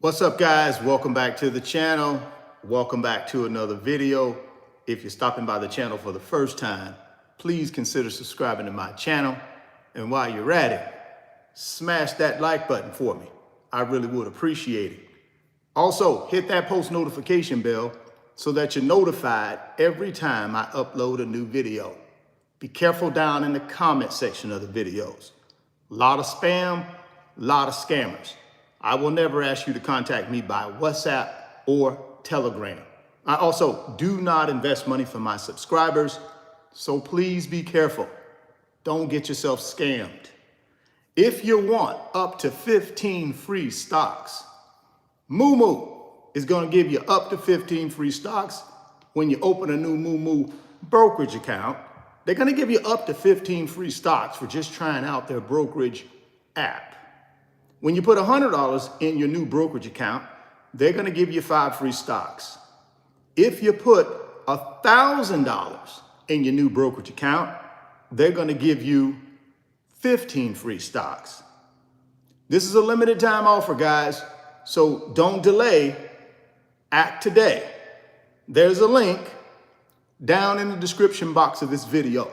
What's up, guys? Welcome back to the channel. Welcome back to another video. If you're stopping by the channel for the first time, please consider subscribing to my channel. And while you're at it, smash that like button for me. I really would appreciate it. Also, hit that post notification bell so that you're notified every time I upload a new video. Be careful down in the comment section of the videos. A lot of spam, a lot of scammers. I will never ask you to contact me by WhatsApp or Telegram. I also do not invest money for my subscribers, so please be careful. Don't get yourself scammed. If you want up to 15 free stocks, MooMoo is going to give you up to 15 free stocks when you open a new MooMoo brokerage account. They're going to give you up to 15 free stocks for just trying out their brokerage app. When you put $100 in your new brokerage account, they're going to give you 5 free stocks. If you put $1,000 in your new brokerage account, they're going to give you 15 free stocks. This is a limited time offer, guys, so don't delay. Act today. There's a link down in the description box of this video.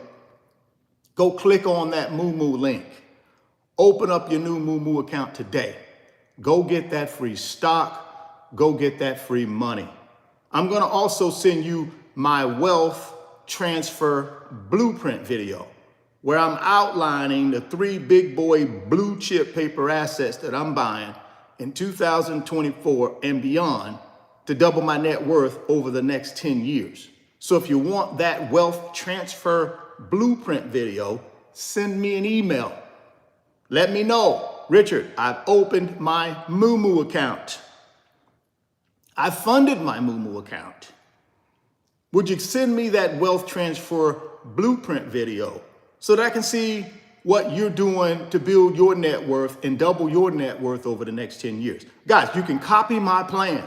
Go click on that MooMoo link. Open up your new MooMoo account today. Go get that free stock. Go get that free money. I'm going to also send you my wealth transfer blueprint video where I'm outlining the 3 big boy blue chip paper assets that I'm buying in 2024 and beyond to double my net worth over the next 10 years. So if you want that wealth transfer blueprint video, send me an email. Let me know, Richard, I've opened my MooMoo account. I funded my MooMoo account. Would you send me that wealth transfer blueprint video so that I can see what you're doing to build your net worth and double your net worth over the next 10 years? Guys, you can copy my plan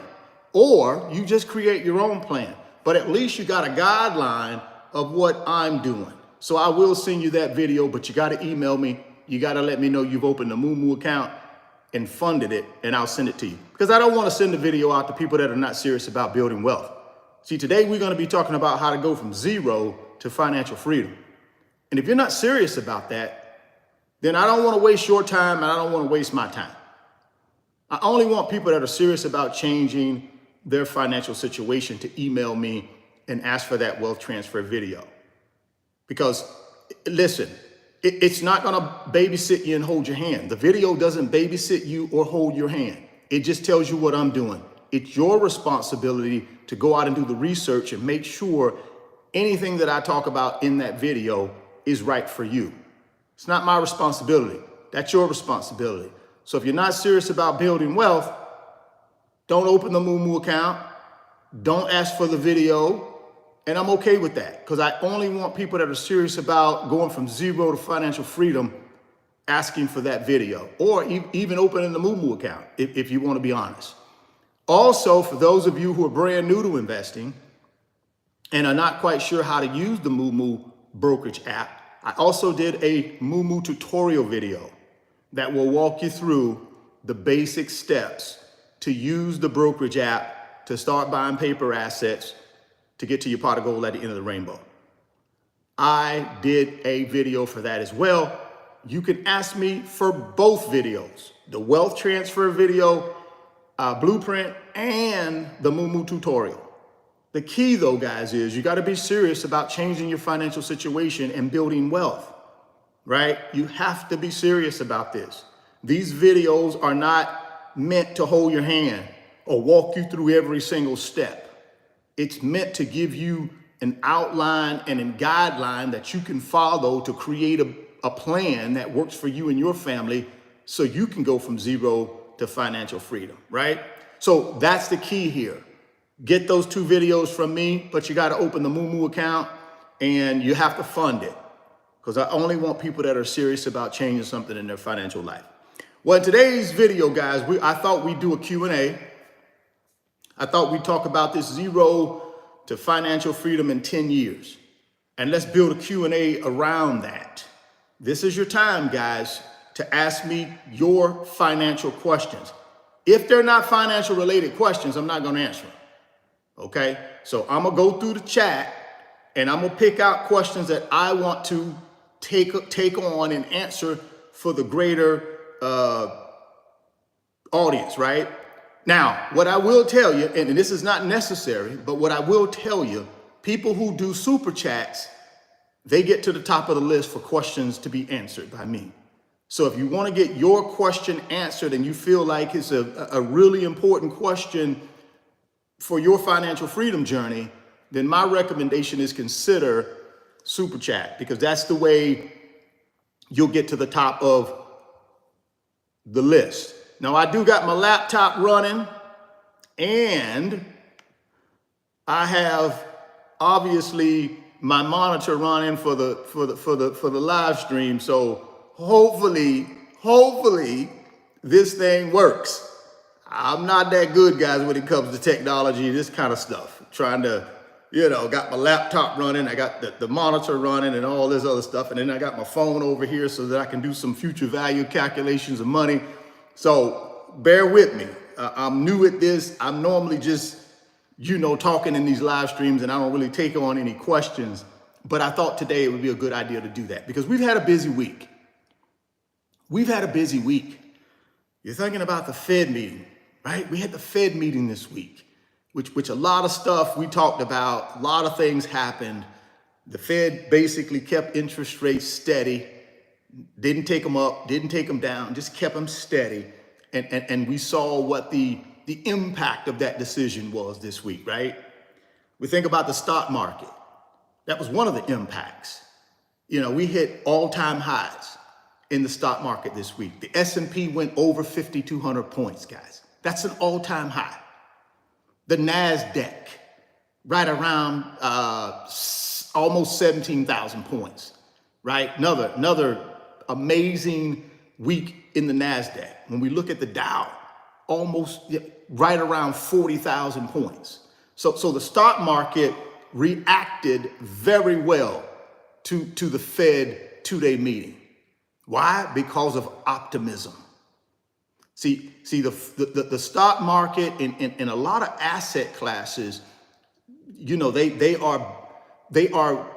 or you just create your own plan, but at least you got a guideline of what I'm doing. So I will send you that video, but you got to email me. You got to let me know you've opened a MooMoo account and funded it, and I'll send it to you. Because I don't want to send the video out to people that are not serious about building wealth. See, today we're going to be talking about how to go from zero to financial freedom. And if you're not serious about that, then I don't want to waste your time and I don't want to waste my time. I only want people that are serious about changing their financial situation to email me and ask for that wealth transfer video. Because, listen, it's not going to babysit you and hold your hand. The video doesn't babysit you or hold your hand. It just tells you what I'm doing. It's your responsibility to go out and do the research and make sure anything that I talk about in that video is right for you. It's not my responsibility. That's your responsibility. So if you're not serious about building wealth, don't open the MooMoo account. Don't ask for the video. And I'm okay with that because I only want people that are serious about going from zero to financial freedom asking for that video, or even opening the MooMoo account if you want to be honest. Also, for those of you who are brand new to investing and are not quite sure how to use the MooMoo brokerage app, I also did a MooMoo tutorial video that will walk you through the basic steps to use the brokerage app to start buying paper assets to get to your pot of gold at the end of the rainbow. I did a video for that as well. You can ask me for both videos, the wealth transfer video, blueprint, and the MooMoo tutorial. The key though, guys, is you got to be serious about changing your financial situation and building wealth, right? You have to be serious about this. These videos are not meant to hold your hand or walk you through every single step. It's meant to give you an outline and a guideline that you can follow to create a plan that works for you and your family so you can go from zero to financial freedom, right? So that's the key here. Get those 2 videos from me, but you got to open the MooMoo account and you have to fund it because I only want people that are serious about changing something in their financial life. Well, in today's video, guys, I thought we'd do a Q&A. I thought we'd talk about this zero to financial freedom in 10 years. And let's build a Q&A around that. This is your time, guys, to ask me your financial questions. If they're not financial related questions, I'm not going to answer them. Okay? So I'm going to go through the chat and I'm going to pick out questions that I want to take on and answer for the greater audience, right? Now, what I will tell you, and this is not necessary, but what I will tell you, people who do super chats, they get to the top of the list for questions to be answered by me. So if you want to get your question answered and you feel like it's a really important question for your financial freedom journey, then my recommendation is consider super chat, because that's the way you'll get to the top of the list. Now, I do got my laptop running, and I have obviously my monitor running for the live stream. So hopefully this thing works. I'm not that good, guys, when it comes to technology, this kind of stuff. Trying to, got my laptop running, I got the monitor running and all this other stuff. And then I got my phone over here so that I can do some future value calculations of money. So bear with me. I'm new at this. I'm normally just, talking in these live streams, and I don't really take on any questions. But I thought today it would be a good idea to do that because we've had a busy week. You're thinking about the Fed meeting, right? We had the Fed meeting this week, which a lot of stuff we talked about, a lot of things happened. The Fed basically kept interest rates steady, didn't take them up, didn't take them down, just kept them steady. And we saw what the impact of that decision was this week, right? We think about the stock market. That was one of the impacts. We hit all-time highs in the stock market this week. The S&P went over 5,200 points, guys. That's an all-time high. The NASDAQ, right around almost 17,000 points, right? Another amazing week in the NASDAQ. When we look at the Dow, almost right around 40,000 points. So the stock market reacted very well to the Fed two-day meeting. Why? Because of optimism. See the stock market in a lot of asset classes, they are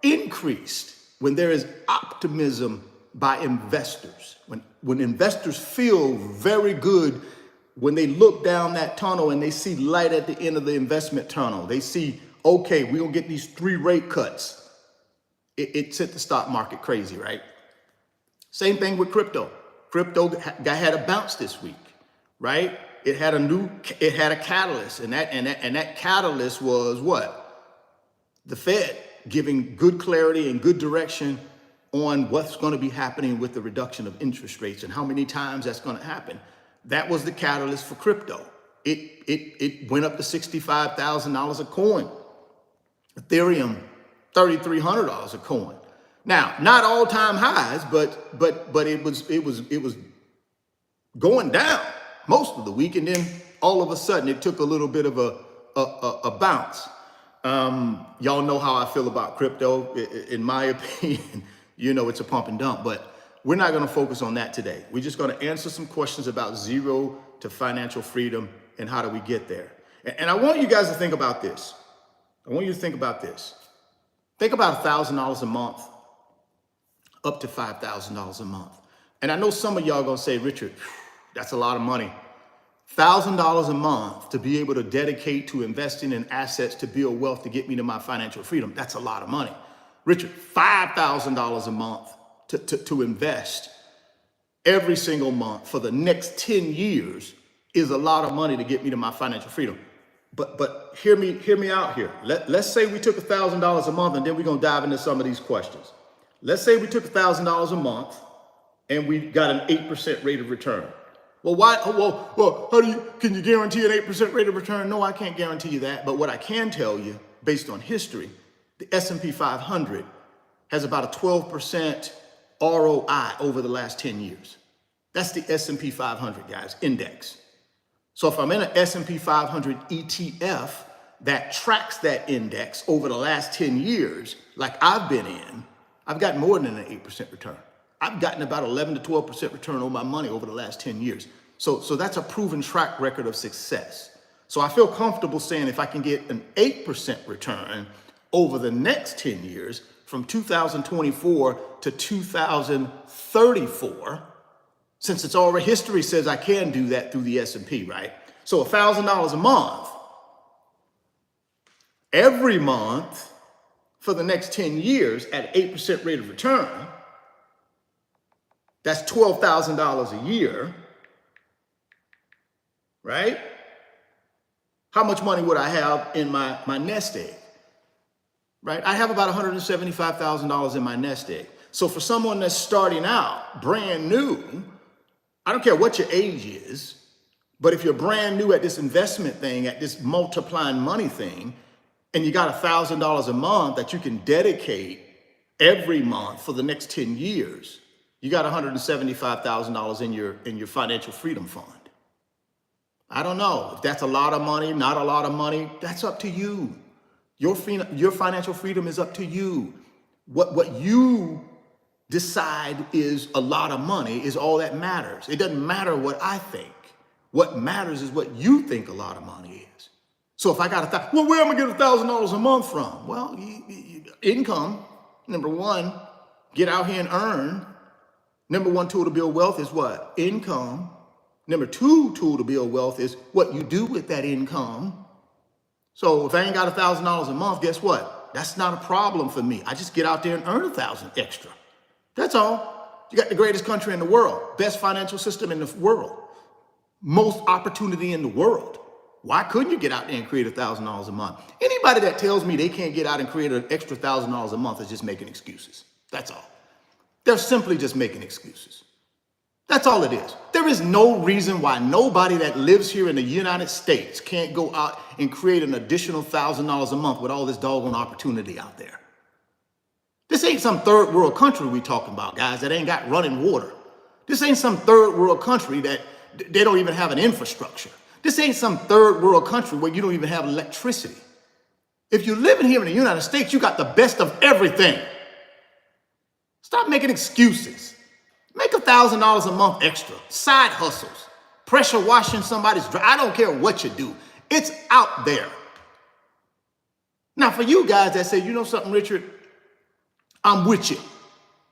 increased when there is optimism by investors. When investors feel very good, when they look down that tunnel and they see light at the end of the investment tunnel, they see, okay, we're gonna get these 3 rate cuts. It sent the stock market crazy, right? Same thing with crypto. Crypto had a bounce this week, right? It had a catalyst, and that catalyst was what? The Fed giving good clarity and good direction on what's going to be happening with the reduction of interest rates and how many times that's going to happen. That was the catalyst for crypto. It went up to $65,000 a coin. Ethereum, $3,300 a coin. Now, not all-time highs, but it was going down most of the week, and then all of a sudden it took a little bit of a bounce. Y'all know how I feel about crypto. In my opinion, it's a pump and dump, but we're not going to focus on that today. We're just going to answer some questions about zero to financial freedom and how do we get there. And I want you guys to think about this. Think about $1,000 a month up to $5,000 a month. And I know some of y'all gonna say, Richard, that's a lot of money. $1,000 a month to be able to dedicate to investing in assets to build wealth to get me to my financial freedom. That's a lot of money. Richard, $5,000 a month to invest every single month for the next 10 years is a lot of money to get me to my financial freedom. But hear me out here. Let's say we took $1,000 a month, and then we're gonna dive into some of these questions. Let's say we took $1,000 a month and we got an 8% rate of return. Well, why? Well, can you guarantee an 8% rate of return? No, I can't guarantee you that. But what I can tell you, based on history, the S&P 500 has about a 12% ROI over the last 10 years. That's the S&P 500, guys, index. So if I'm in an S&P 500 ETF that tracks that index over the last 10 years, like I've been in, I've gotten more than an 8% return. I've gotten about 11 to 12% return on my money over the last 10 years. So that's a proven track record of success. So I feel comfortable saying if I can get an 8% return over the next 10 years, from 2024 to 2034, since it's already, history says I can do that through the S&P, right? So $1,000 a month, every month for the next 10 years at 8% rate of return, that's $12,000 a year, right? How much money would I have in my nest egg, right? I have about $175,000 in my nest egg. So for someone that's starting out, brand new, I don't care what your age is, but if you're brand new at this investment thing, at this multiplying money thing, and you got $1,000 a month that you can dedicate every month for the next 10 years, you got $175,000 in your financial freedom fund. I don't know if that's a lot of money, not a lot of money. That's up to you. Your financial freedom is up to you. What you decide is a lot of money is all that matters. It doesn't matter what I think. What matters is what you think a lot of money is. So if I got where am I going to get $1,000 a month from? Well, income, number one, get out here and earn. Number one tool to build wealth is what? Income. Number two tool to build wealth is what you do with that income. So if I ain't got $1,000 a month, guess what? That's not a problem for me. I just get out there and earn $1,000 extra. That's all. You got the greatest country in the world, best financial system in the world, most opportunity in the world. Why couldn't you get out there and create $1,000 a month? Anybody that tells me they can't get out and create an extra $1,000 a month is just making excuses. That's all. They're simply just making excuses. That's all it is. There is no reason why nobody that lives here in the United States can't go out and create an additional $1,000 a month with all this doggone opportunity out there. This ain't some third world country we talking about, guys, that ain't got running water. This ain't some third world country that they don't even have an infrastructure. This ain't some third world country where you don't even have electricity. If you're living here in the United States, you got the best of everything. Stop making excuses. Make $1,000 a month extra. Side hustles. Pressure washing somebody's dress. I don't care what you do. It's out there. Now, for you guys that say, you know something, Richard? I'm with you.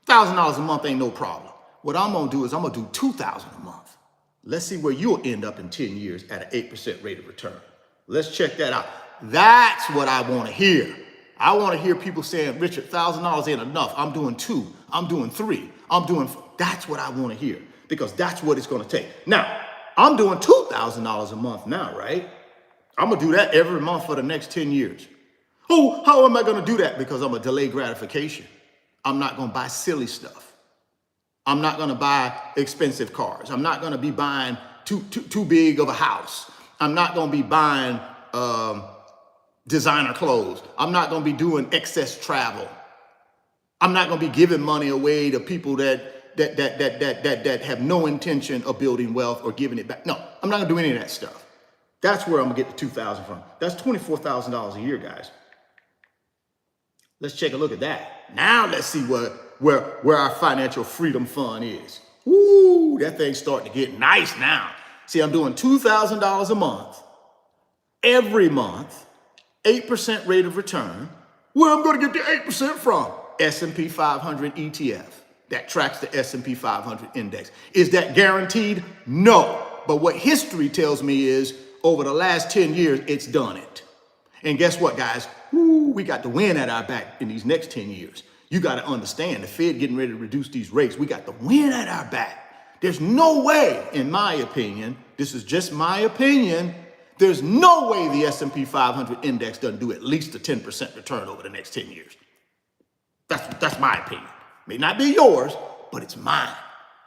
$1,000 a month ain't no problem. What I'm going to do is I'm going to do $2,000 a month. Let's see where you'll end up in 10 years at an 8% rate of return. Let's check that out. That's what I want to hear. I want to hear people saying, Richard, $1,000 ain't enough. I'm doing 2. I'm doing 3. I'm doing 4. That's what I want to hear because that's what it's going to take. Now, I'm doing $2,000 a month now, right? I'm going to do that every month for the next 10 years. Oh, how am I going to do that? Because I'm a delayed gratification. I'm not going to buy silly stuff. I'm not going to buy expensive cars. I'm not going to be buying too big of a house. I'm not going to be buying designer clothes. I'm not going to be doing excess travel. I'm not going to be giving money away to people that have no intention of building wealth or giving it back. No, I'm not going to do any of that stuff. That's where I'm going to get the $2,000 from. That's $24,000 a year, guys. Let's take a look at that. Now let's see where our financial freedom fund is. Woo, that thing's starting to get nice now. See, I'm doing $2,000 a month, every month, 8% rate of return. Where I'm going to get the 8% from? S&P 500 ETF that tracks the S&P 500 index. Is that guaranteed? No. But what history tells me is over the last 10 years, it's done it. And guess what, guys? Woo, we got the wind at our back in these next 10 years. You got to understand, the Fed getting ready to reduce these rates. We got the wind at our back. There's no way, in my opinion, this is just my opinion, there's no way the S&P 500 index doesn't do at least a 10% return over the next 10 years. That's my opinion. May not be yours, but it's mine.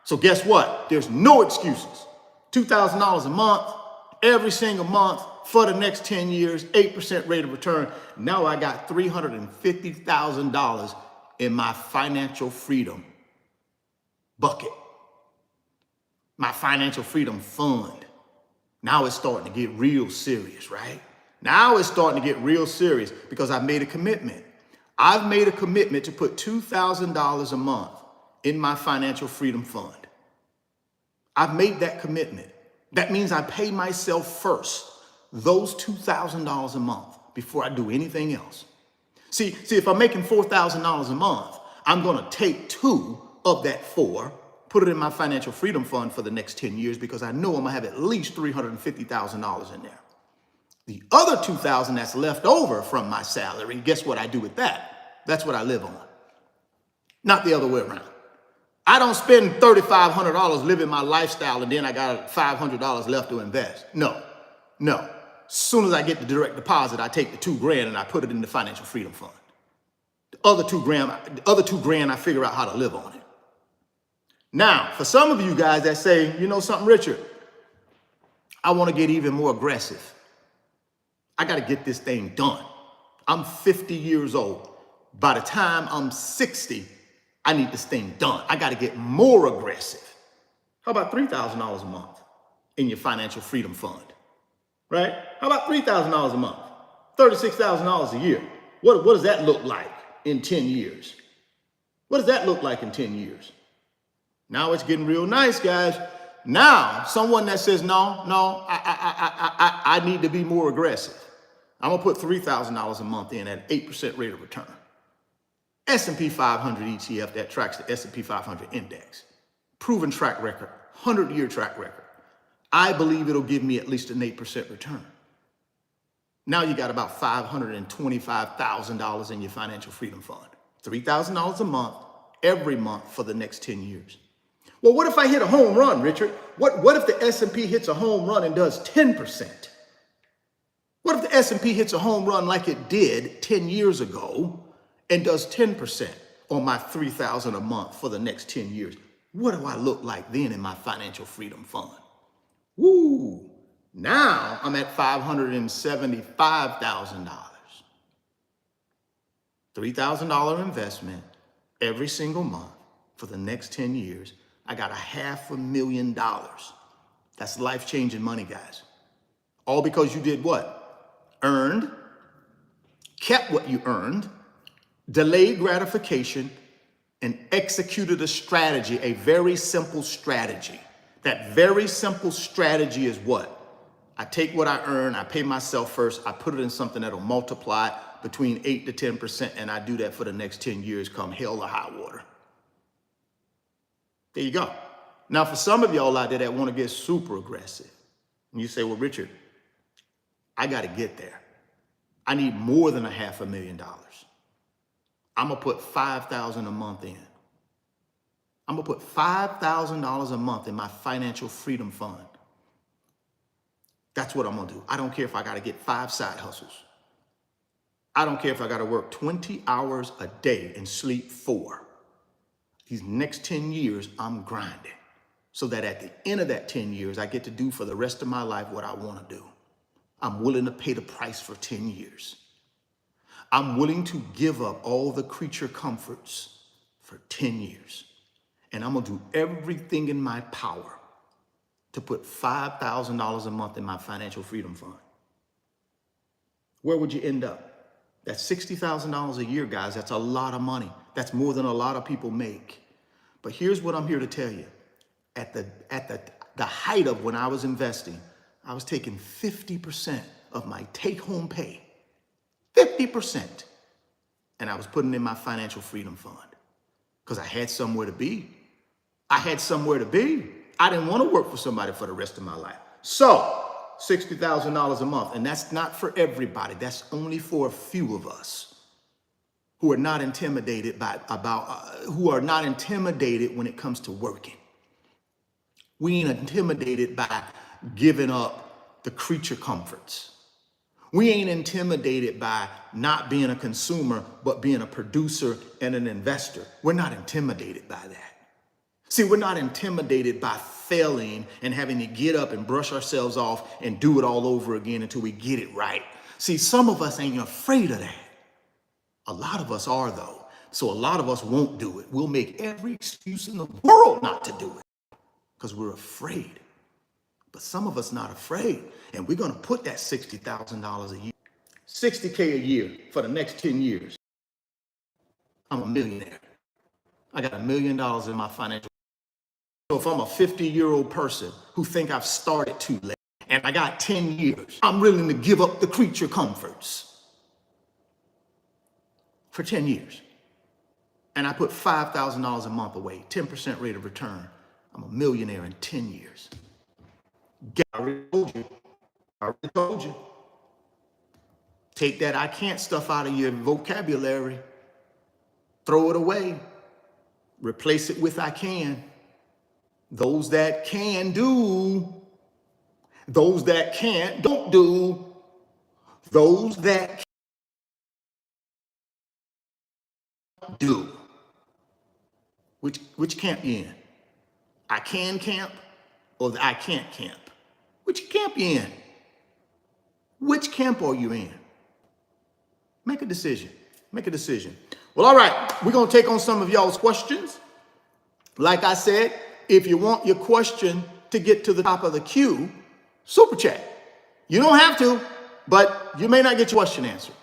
So guess what? There's no excuses. $2,000 a month, every single month for the next 10 years, 8% rate of return. Now I got $350,000 in my financial freedom bucket, my financial freedom fund. Now it's starting to get real serious, right? Now it's starting to get real serious because I made a commitment. I've made a commitment to put $2,000 a month in my financial freedom fund. I've made that commitment. That means I pay myself first, those $2,000 a month before I do anything else. See, if I'm making $4,000 a month, I'm gonna take 2 of that 4, put it in my financial freedom fund for the next 10 years because I know I'm gonna have at least $350,000 in there. The other $2,000 that's left over from my salary, guess what I do with that? That's what I live on, not the other way around. I don't spend $3,500 living my lifestyle and then I got $500 left to invest. No. As soon as I get the direct deposit, I take the $2,000 and I put it in the financial freedom fund. The other $2,000, I figure out how to live on it. Now, for some of you guys that say, you know something, Richard, I want to get even more aggressive. I got to get this thing done. I'm 50 years old. By the time I'm 60, I need this thing done. I got to get more aggressive. How about $3,000 a month in your financial freedom fund? Right? How about $3,000 a month? $36,000 a year. What does that look like in 10 years? What does that look like in 10 years? Now it's getting real nice, guys. Now, someone that says, no, I need to be more aggressive. I'm going to put $3,000 a month in at an 8% rate of return. S&P 500 ETF that tracks the S&P 500 index. Proven track record, 100-year track record. I believe it'll give me at least an 8% return. Now you got about $525,000 in your financial freedom fund. $3,000 a month, every month for the next 10 years. Well, what if I hit a home run, Richard? What if the S&P hits a home run and does 10%? What if the S&P hits a home run like it did 10 years ago and does 10% on my $3,000 a month for the next 10 years? What do I look like then in my financial freedom fund? Woo! Now I'm at $575,000. $3,000 investment every single month for the next 10 years. I got $500,000. That's life-changing money, guys. All because you did what? Earned, kept what you earned, delayed gratification, and executed a strategy, a very simple strategy. That very simple strategy is what? I take what I earn, I pay myself first, I put it in something that'll multiply between 8 to 10%, and I do that for the next 10 years, come hell or high water. There you go. Now, for some of y'all out there that want to get super aggressive, and you say, well, Richard, I got to get there. I need more than $500,000. I'm going to put $5,000 a month in. I'm going to put $5,000 a month in my financial freedom fund. That's what I'm going to do. I don't care if I got to get 5 side hustles. I don't care if I got to work 20 hours a day and sleep 4. These next 10 years, I'm grinding so that at the end of that 10 years, I get to do for the rest of my life what I want to do. I'm willing to pay the price for 10 years. I'm willing to give up all the creature comforts for 10 years. And I'm going to do everything in my power to put $5,000 a month in my financial freedom fund. Where would you end up? That's $60,000 a year, guys. That's a lot of money. That's more than a lot of people make. But here's what I'm here to tell you. At the height of when I was investing, I was taking 50% of my take-home pay, 50%, and I was putting in my financial freedom fund because I had somewhere to be. I had somewhere to be. I didn't want to work for somebody for the rest of my life. So $60,000 a month, and that's not for everybody. That's only for a few of us who are not intimidated who are not intimidated when it comes to working. We ain't intimidated by giving up the creature comforts. We ain't intimidated by not being a consumer, but being a producer and an investor. We're not intimidated by that. See, we're not intimidated by failing and having to get up and brush ourselves off and do it all over again until we get it right. See, some of us ain't afraid of that. A lot of us are, though. So a lot of us won't do it. We'll make every excuse in the world not to do it because we're afraid. But some of us not afraid. And we're going to put that $60,000 a year, $60K a year for the next 10 years. I'm a millionaire. I got $1 million in my financial So if I'm a 50-year-old person who think I've started too late and I got 10 years, I'm willing to give up the creature comforts for 10 years. And I put $5,000 a month away, 10% rate of return. I'm a millionaire in 10 years. I already told you. I already told you. Take that I can't stuff out of your vocabulary. Throw it away. Replace it with I can. Those that can do. Those that can't don't do. Those that can't do. Which camp you in? I can camp or the I can't camp? Which camp you in? Which camp are you in? Make a decision. Make a decision. Well, all right. We're going to take on some of y'all's questions. Like I said, if you want your question to get to the top of the queue, super chat. You don't have to, but you may not get your question answered.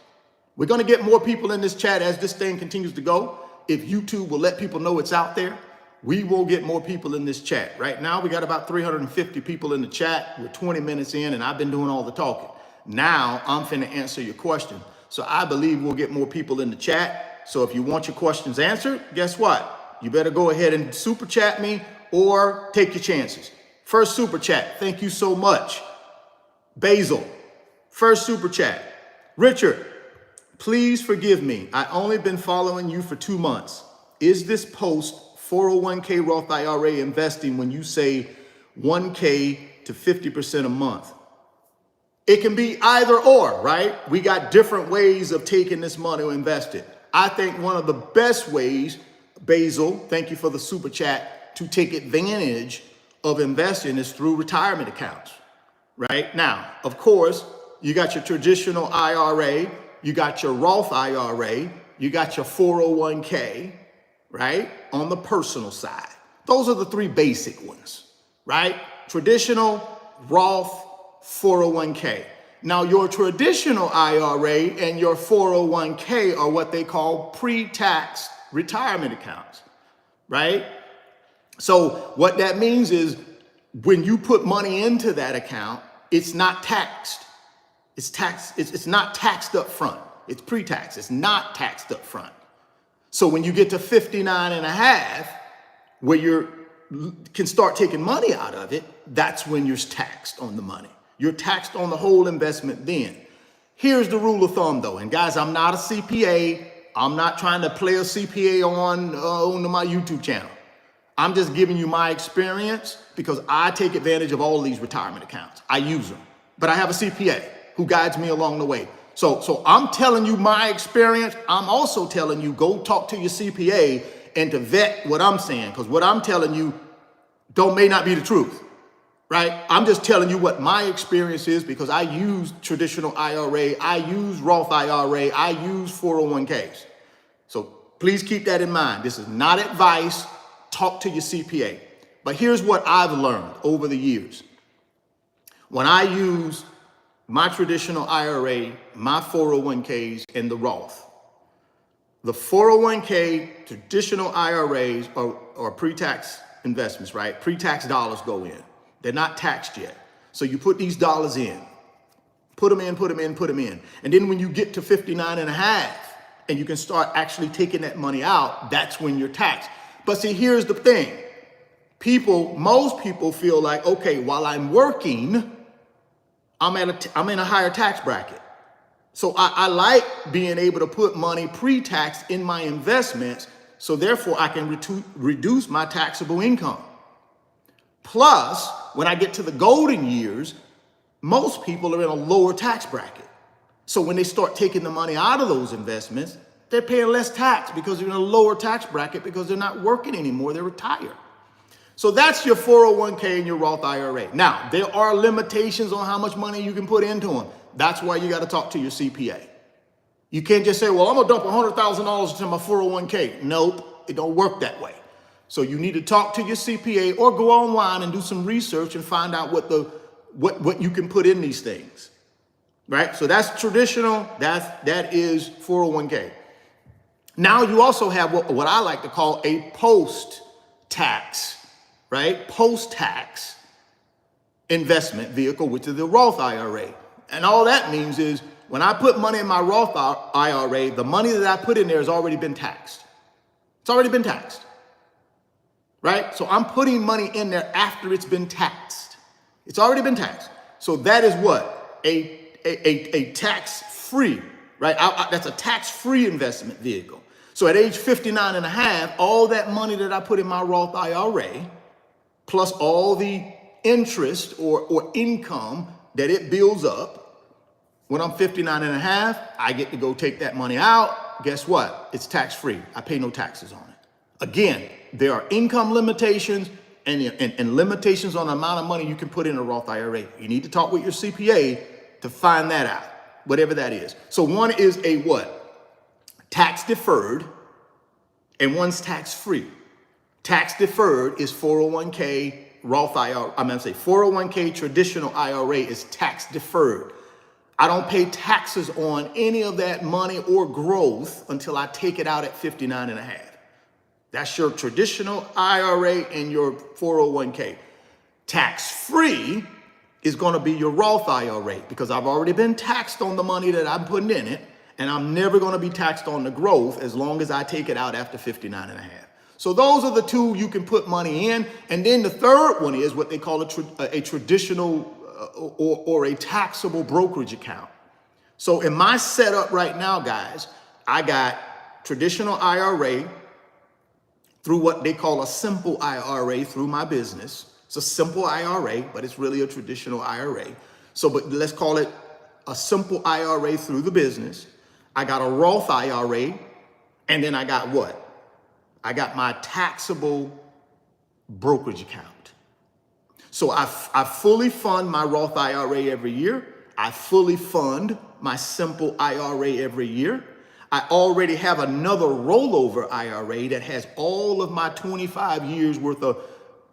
We're going to get more people in this chat as this thing continues to go. If YouTube will let people know it's out there, we will get more people in this chat. Right now, we got about 350 people in the chat. We're 20 minutes in, and I've been doing all the talking. Now, I'm finna answer your question. So I believe we'll get more people in the chat. So if you want your questions answered, guess what? You better go ahead and super chat me or take your chances. First super chat, thank you so much. Basil, first super chat. Richard, please forgive me. I only been following you for 2 months. Is this post 401k Roth IRA investing when you say 1K to 50% a month? It can be either or, right? We got different ways of taking this money to invest it. I think one of the best ways, Basil, thank you for the super chat, to take advantage of investing is through retirement accounts, right? Now, of course, you got your traditional IRA, you got your Roth IRA, you got your 401k, right? On the personal side. Those are the three basic ones, right? Traditional, Roth, 401k. Now, your traditional IRA and your 401k are what they call pre-tax retirement accounts, right? So what that means is when you put money into that account, it's not taxed. It's not taxed up front. It's pre-tax. It's not taxed up front. So when you get to 59 and a half, where you can start taking money out of it, that's when you're taxed on the money. You're taxed on the whole investment then. Here's the rule of thumb though. And guys, I'm not a CPA. I'm not trying to play a CPA on my YouTube channel. I'm just giving you my experience because I take advantage of all these retirement accounts. I use them, but I have a CPA who guides me along the way. So I'm telling you my experience. I'm also telling you, go talk to your CPA and to vet what I'm saying, because what I'm telling you may not be the truth, right? I'm just telling you what my experience is because I use traditional IRA, I use Roth IRA, I use 401ks. So please keep that in mind. This is not advice. Talk to your CPA. But here's what I've learned over the years. When I use my traditional IRA, my 401ks, and the Roth, the 401k, traditional IRAs are pre-tax investments, right? Pre-tax dollars go in. They're not taxed yet. So you put these dollars in, put them in, put them in, put them in. And then when you get to 59 and a half and you can start actually taking that money out, that's when you're taxed. But see, here's the thing. Most people feel like, okay, while I'm working, I'm in a higher tax bracket. So I like being able to put money pre-tax in my investments, so therefore I can reduce my taxable income. Plus, when I get to the golden years, most people are in a lower tax bracket. So when they start taking the money out of those investments, they're paying less tax because they're in a lower tax bracket because they're not working anymore, they're retired. So that's your 401k and your Roth IRA. Now, there are limitations on how much money you can put into them. That's why you got to talk to your CPA. You can't just say, well, I'm going to dump $100,000 into my 401k. Nope, it don't work that way. So you need to talk to your CPA or go online and do some research and find out what you can put in these things, right? So that's traditional. That is 401k. Now you also have what I like to call a post-tax right? Post-tax investment vehicle, which is the Roth IRA. And all that means is when I put money in my Roth IRA, the money that I put in there has already been taxed. It's already been taxed, right? So I'm putting money in there after it's been taxed. It's already been taxed. So that is what? A tax-free, right? That's a tax-free investment vehicle. So at age 59 and a half, all that money that I put in my Roth IRA, plus all the interest or income that it builds up, when I'm 59 and a half, I get to go take that money out. Guess what? It's tax-free. I pay no taxes on it. Again, there are income limitations and limitations on the amount of money you can put in a Roth IRA. You need to talk with your CPA to find that out, whatever that is. So one is a what? Tax deferred, and one's tax free. Tax deferred is 401k, Roth IRA, 401k traditional IRA is tax deferred. I don't pay taxes on any of that money or growth until I take it out at 59 and a half. That's your traditional IRA and your 401k. Tax free is going to be your Roth IRA because I've already been taxed on the money that I'm putting in it. And I'm never going to be taxed on the growth as long as I take it out after 59 and a half. So those are the two you can put money in. And then the third one is what they call a traditional or a taxable brokerage account. So in my setup right now, guys, I got traditional IRA through what they call a simple IRA through my business. It's a simple IRA, but it's really a traditional IRA. So, but let's call it a simple IRA through the business. I got a Roth IRA, and then I got what? I got my taxable brokerage account. So I fully fund my Roth IRA every year. I fully fund my simple IRA every year. I already have another rollover IRA that has all of my 25 years worth of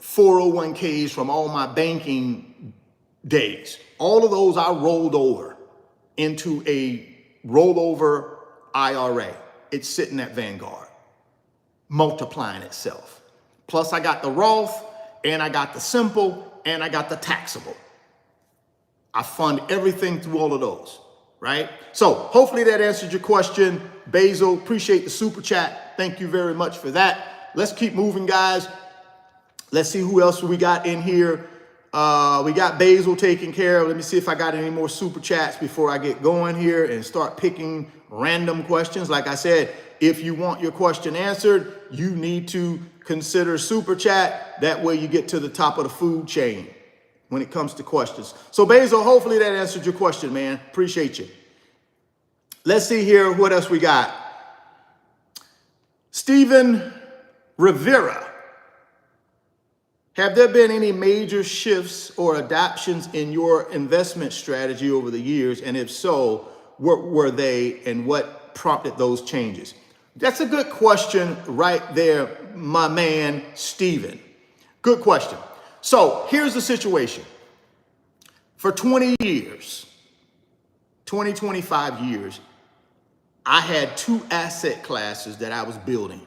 401ks from all my banking days. All of those I rolled over into a rollover IRA. It's sitting at Vanguard, multiplying itself. Plus I got the Roth, and I got the simple, and I got the taxable. I fund everything through all of those, right? So hopefully that answered your question. Basil, appreciate the super chat. Thank you very much for that. Let's keep moving, guys. Let's see who else we got in here. We got Basil taken care of. Let me see if I got any more super chats before I get going here and start picking random questions. Like I said, if you want your question answered, you need to consider super chat. That way you get to the top of the food chain when it comes to questions. So Basil, hopefully that answered your question, man. Appreciate you. Let's see here what else we got. Stephen Rivera. Have there been any major shifts or adaptations in your investment strategy over the years? And if so, what were they and what prompted those changes? That's a good question right there, my man, Stephen. Good question. So here's the situation. For 20 years, 25 years, I had two asset classes that I was building.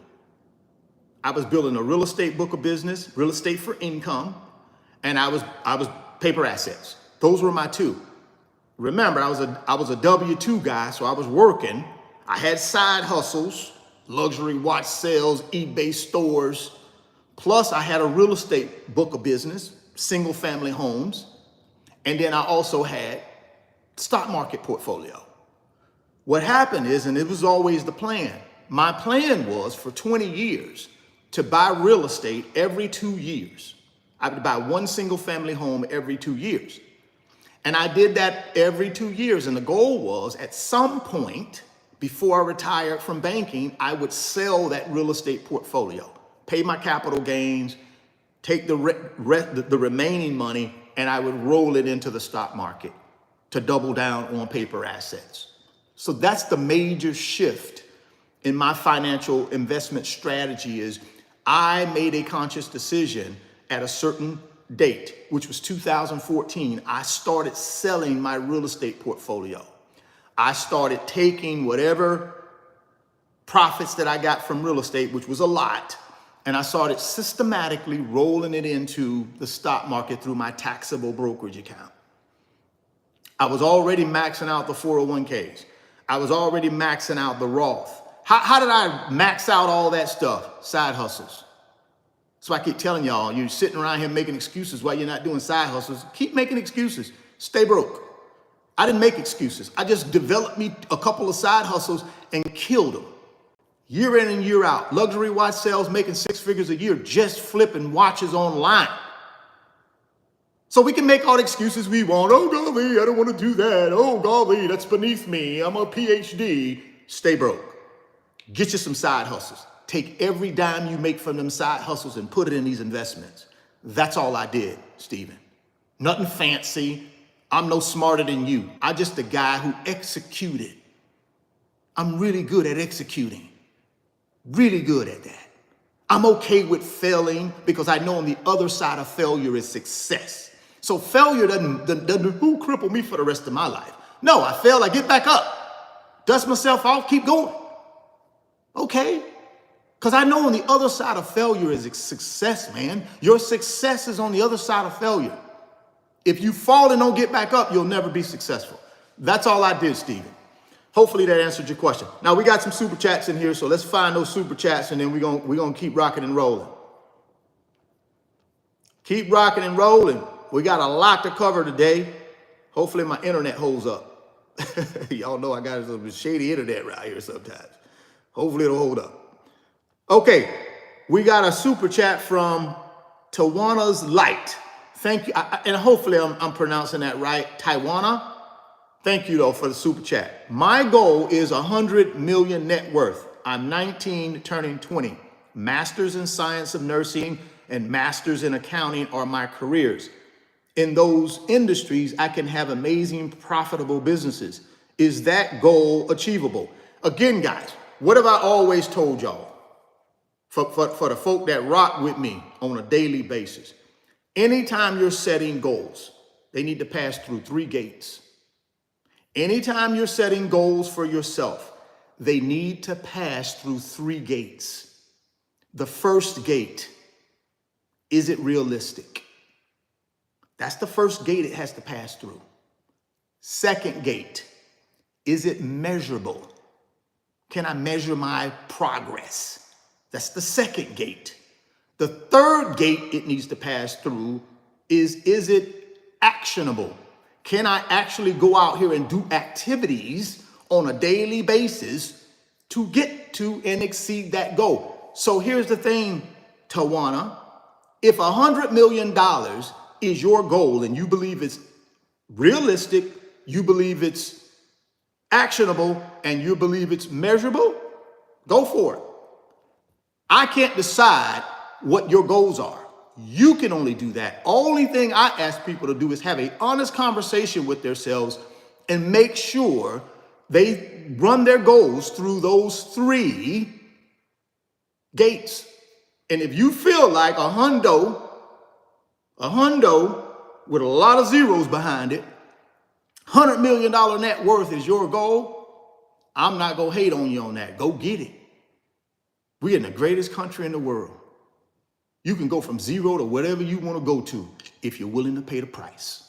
I was building a real estate book of business, real estate for income, and I was paper assets. Those were my two. Remember, I was a W-2 guy, so I was working. I had side hustles, luxury watch sales, eBay stores. Plus, I had a real estate book of business, single family homes. And then I also had stock market portfolio. What happened is, and it was always the plan, my plan was for 20 years to buy real estate every 2 years. I would buy one single family home every 2 years. And I did that every 2 years. And the goal was at some point before I retired from banking, I would sell that real estate portfolio, pay my capital gains, take the remaining money, and I would roll it into the stock market to double down on paper assets. So that's the major shift in my financial investment strategy is I made a conscious decision at a certain date, which was 2014. I started selling my real estate portfolio. I started taking whatever profits that I got from real estate, which was a lot, and I started systematically rolling it into the stock market through my taxable brokerage account. I was already maxing out the 401ks. I was already maxing out the Roth. How did I max out all that stuff? Side hustles. So I keep telling y'all, you're sitting around here making excuses why you're not doing side hustles. Keep making excuses. Stay broke. I didn't make excuses. I just developed me a couple of side hustles and killed them. Year in and year out. Luxury watch sales, making 6 figures a year, just flipping watches online. So we can make all the excuses we want. Oh, golly, I don't want to do that. Oh, golly, that's beneath me. I'm a PhD. Stay broke. Get you some side hustles. Take every dime you make from them side hustles and put it in these investments. That's all I did, Stephen. Nothing fancy. I'm no smarter than you. I'm just a guy who executed. I'm really good at executing. Really good at that. I'm okay with failing because I know on the other side of failure is success. So failure doesn't cripple me for the rest of my life. No, I fail, I get back up, dust myself off, keep going. Okay? Because I know on the other side of failure is success, man. Your success is on the other side of failure. If you fall and don't get back up, you'll never be successful. That's all I did, Stephen. Hopefully that answered your question. Now we got some super chats in here, so let's find those super chats and then we're gonna keep rocking and rolling. Keep rocking and rolling. We got a lot to cover today. Hopefully my internet holds up. Y'all know I got a little shady internet right here sometimes. Hopefully it'll hold up. Okay, we got a super chat from Tawana's Light. Thank you, and hopefully I'm pronouncing that right. Taiwana. Thank you though for the super chat. My goal is 100 million net worth. I'm 19, turning 20. Masters in science of nursing and masters in accounting are my careers. In those industries, I can have amazing, profitable businesses. Is that goal achievable? Again, guys, what have I always told y'all? For the folk that rock with me on a daily basis, anytime you're setting goals, they need to pass through 3 gates. Anytime you're setting goals for yourself, they need to pass through 3 gates. The first gate, is it realistic? That's the first gate it has to pass through. Second gate, is it measurable? Can I measure my progress? That's the second gate. The third gate it needs to pass through is it actionable? Can I actually go out here and do activities on a daily basis to get to and exceed that goal? So here's the thing, Tawana. If $100 million is your goal and you believe it's realistic, you believe it's actionable, and you believe it's measurable, go for it. I can't decide what your goals are. You can only do that. Only thing I ask people to do is have an honest conversation with themselves and make sure they run their goals through those 3 gates. And if you feel like a hundo with a lot of zeros behind it, $100 million net worth is your goal, I'm not going to hate on you on that. Go get it. We're in the greatest country in the world. You can go from 0 to whatever you want to go to if you're willing to pay the price.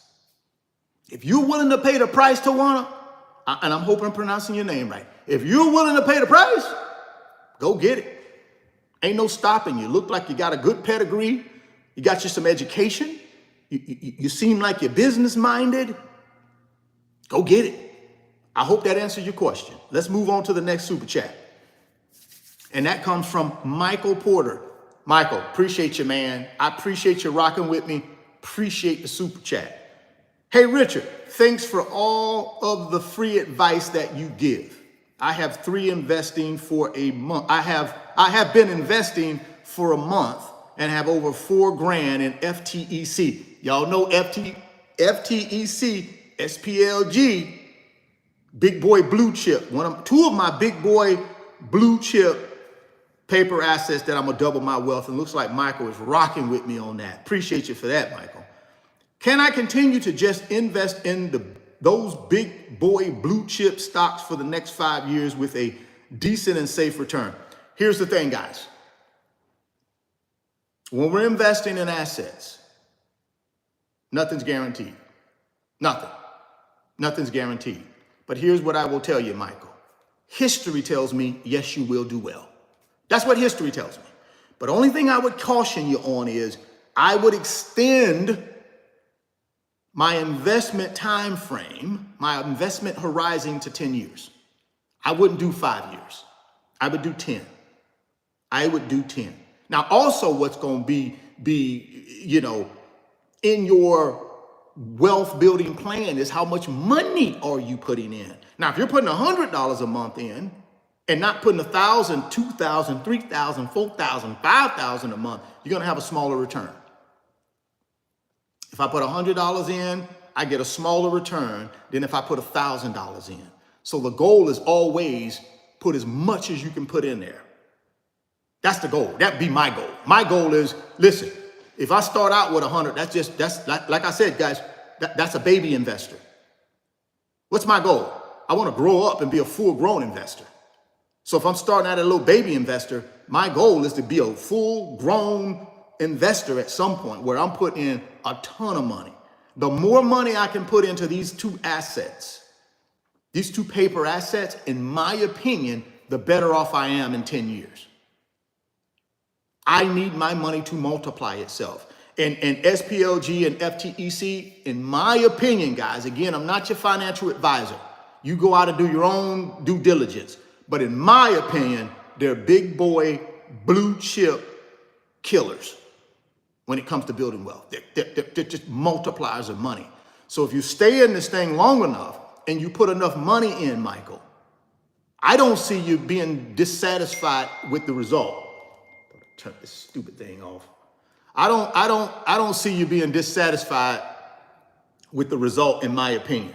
If you're willing to pay the price, Tawana, and I'm hoping I'm pronouncing your name right. If you're willing to pay the price, go get it. Ain't no stopping you. Look like you got a good pedigree. You got you some education. You seem like you're business minded. Go get it. I hope that answers your question. Let's move on to the next super chat. And that comes from Michael Porter. Michael, appreciate you, man. I appreciate you rocking with me. Appreciate the super chat. Hey, Richard, thanks for all of the free advice that you give. I have investing for a month. I have been investing for a month and have over $4,000 in FTEC. Y'all know FTEC, SPLG, big boy blue chip. Two of my big boy blue chip paper assets that I'm gonna double my wealth, and looks like Michael is rocking with me on that. Appreciate you for that, Michael. Can I continue to just invest in those big boy blue chip stocks for the next 5 years with a decent and safe return? Here's the thing, guys. When we're investing in assets, nothing's guaranteed. Nothing. Nothing's guaranteed. But here's what I will tell you, Michael. History tells me, yes, you will do well. That's what history tells me. But the only thing I would caution you on is I would extend my investment time frame, my investment horizon to 10 years. I wouldn't do 5 years. I would do 10. I would do 10. Now, also what's going to be, in your wealth building plan is how much money are you putting in? Now, if you're putting $100 a month in and not putting $1,000, $2,000, $3,000, $4,000, $5,000 a month, you're going to have a smaller return. If I put $100 in, I get a smaller return than if I put $1,000 in. So the goal is always put as much as you can put in there. That's the goal. That'd be my goal. My goal is, listen, if I start out with 100, that's like I said, guys, that's a baby investor. What's my goal? I want to grow up and be a full-grown investor. So if I'm starting out as a little baby investor, my goal is to be a full-grown investor at some point where I'm putting in a ton of money. The more money I can put into these two assets, these two paper assets, in my opinion, the better off I am in 10 years. I need my money to multiply itself. And SPLG and FTEC, in my opinion, guys, again, I'm not your financial advisor. You go out and do your own due diligence. But in my opinion, they're big boy, blue chip killers when it comes to building wealth. They're just multipliers of money. So if you stay in this thing long enough and you put enough money in, Michael, I don't see you being dissatisfied with the result. Turn this stupid thing off. I don't see you being dissatisfied with the result, in my opinion.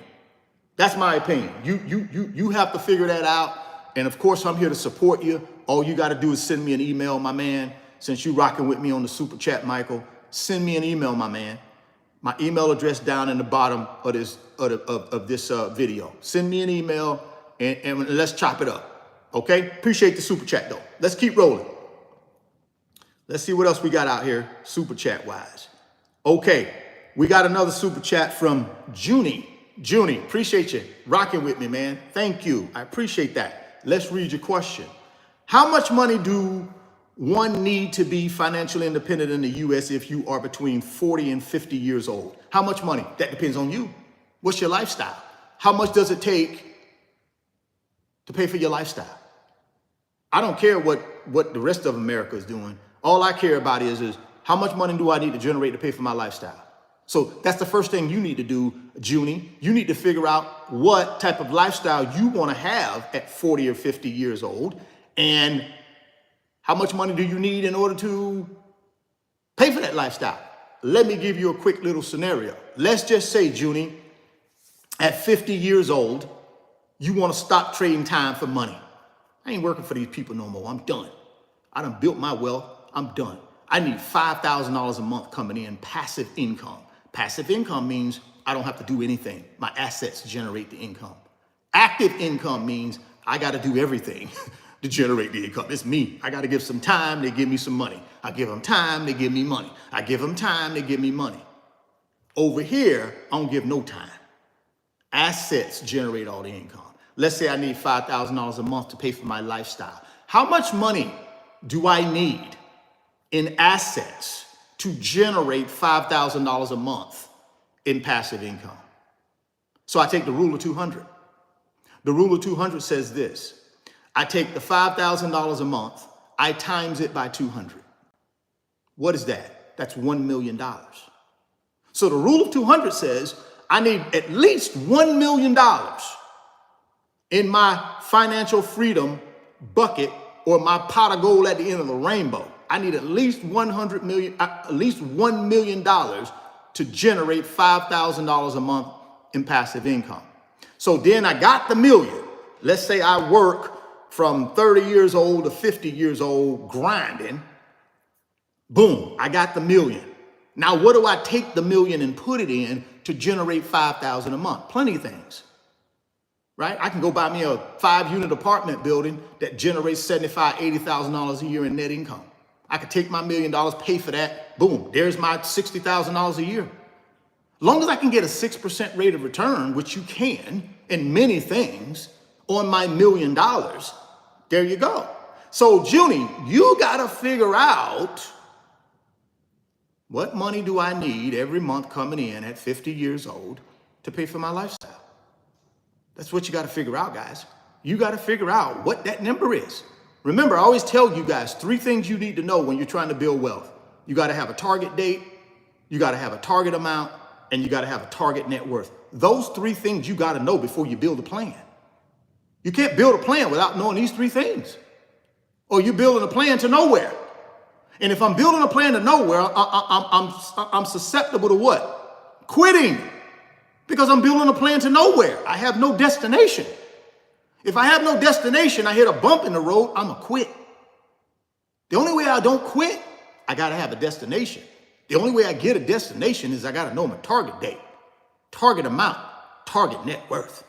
That's my opinion. You have to figure that out. And of course, I'm here to support you. All you got to do is send me an email, my man. Since you're rocking with me on the super chat, Michael, send me an email, my man. My email address down in the bottom of this video. Send me an email and let's chop it up. Okay? Appreciate the super chat though. Let's keep rolling. Let's see what else we got out here, super chat wise. Okay, we got another super chat from Junie. Junie, appreciate you rocking with me, man. Thank you. I appreciate that. Let's read your question. How much money do one need to be financially independent in the U.S. if you are between 40 and 50 years old? How much money? That depends on you. What's your lifestyle? How much does it take to pay for your lifestyle? I don't care what the rest of America is doing. All I care about is how much money do I need to generate to pay for my lifestyle? So that's the first thing you need to do, Junie. You need to figure out what type of lifestyle you want to have at 40 or 50 years old, and how much money do you need in order to pay for that lifestyle? Let me give you a quick little scenario. Let's just say, Junie, at 50 years old, you want to stop trading time for money. I ain't working for these people no more. I'm done. I done built my wealth. I'm done. I need $5,000 a month coming in, passive income. Passive income means I don't have to do anything. My assets generate the income. Active income means I got to do everything to generate the income. It's me. I got to give some time, they give me some money. I give them time, they give me money. I give them time, they give me money. Over here, I don't give no time. Assets generate all the income. Let's say I need $5,000 a month to pay for my lifestyle. How much money do I need in assets to generate $5,000 a month in passive income? So I take the rule of 200. The rule of 200 says this. I take the $5,000 a month, I times it by 200. What is that? That's $1 million. So the rule of 200 says I need at least $1 million in my financial freedom bucket, or my pot of gold at the end of the rainbow. I need at least $1 million to generate $5,000 a month in passive income. So then I got the million. Let's say I work from 30 years old to 50 years old grinding. Boom, I got the million. Now, what do I take the million and put it in to generate $5,000 a month? Plenty of things, right? I can go buy me a 5-unit apartment building that generates $75,000, $80,000 a year in net income. I could take my $1 million, pay for that. Boom, there's my $60,000 a year. As long as I can get a 6% rate of return, which you can in many things, on my $1 million, there you go. So Junie, you gotta figure out, what money do I need every month coming in at 50 years old to pay for my lifestyle? That's what you gotta figure out, guys. You gotta figure out what that number is. Remember, I always tell you guys 3 things you need to know when you're trying to build wealth. You gotta have a target date, you gotta have a target amount, and you gotta have a target net worth. Those 3 things you gotta know before you build a plan. You can't build a plan without knowing these 3 things. Or you're building a plan to nowhere. And if I'm building a plan to nowhere, I'm susceptible to what? Quitting. Because I'm building a plan to nowhere. I have no destination. If I have no destination, I hit a bump in the road, I'm gonna quit. The only way I don't quit, I gotta have a destination. The only way I get a destination is I gotta know my target date, target amount, target net worth.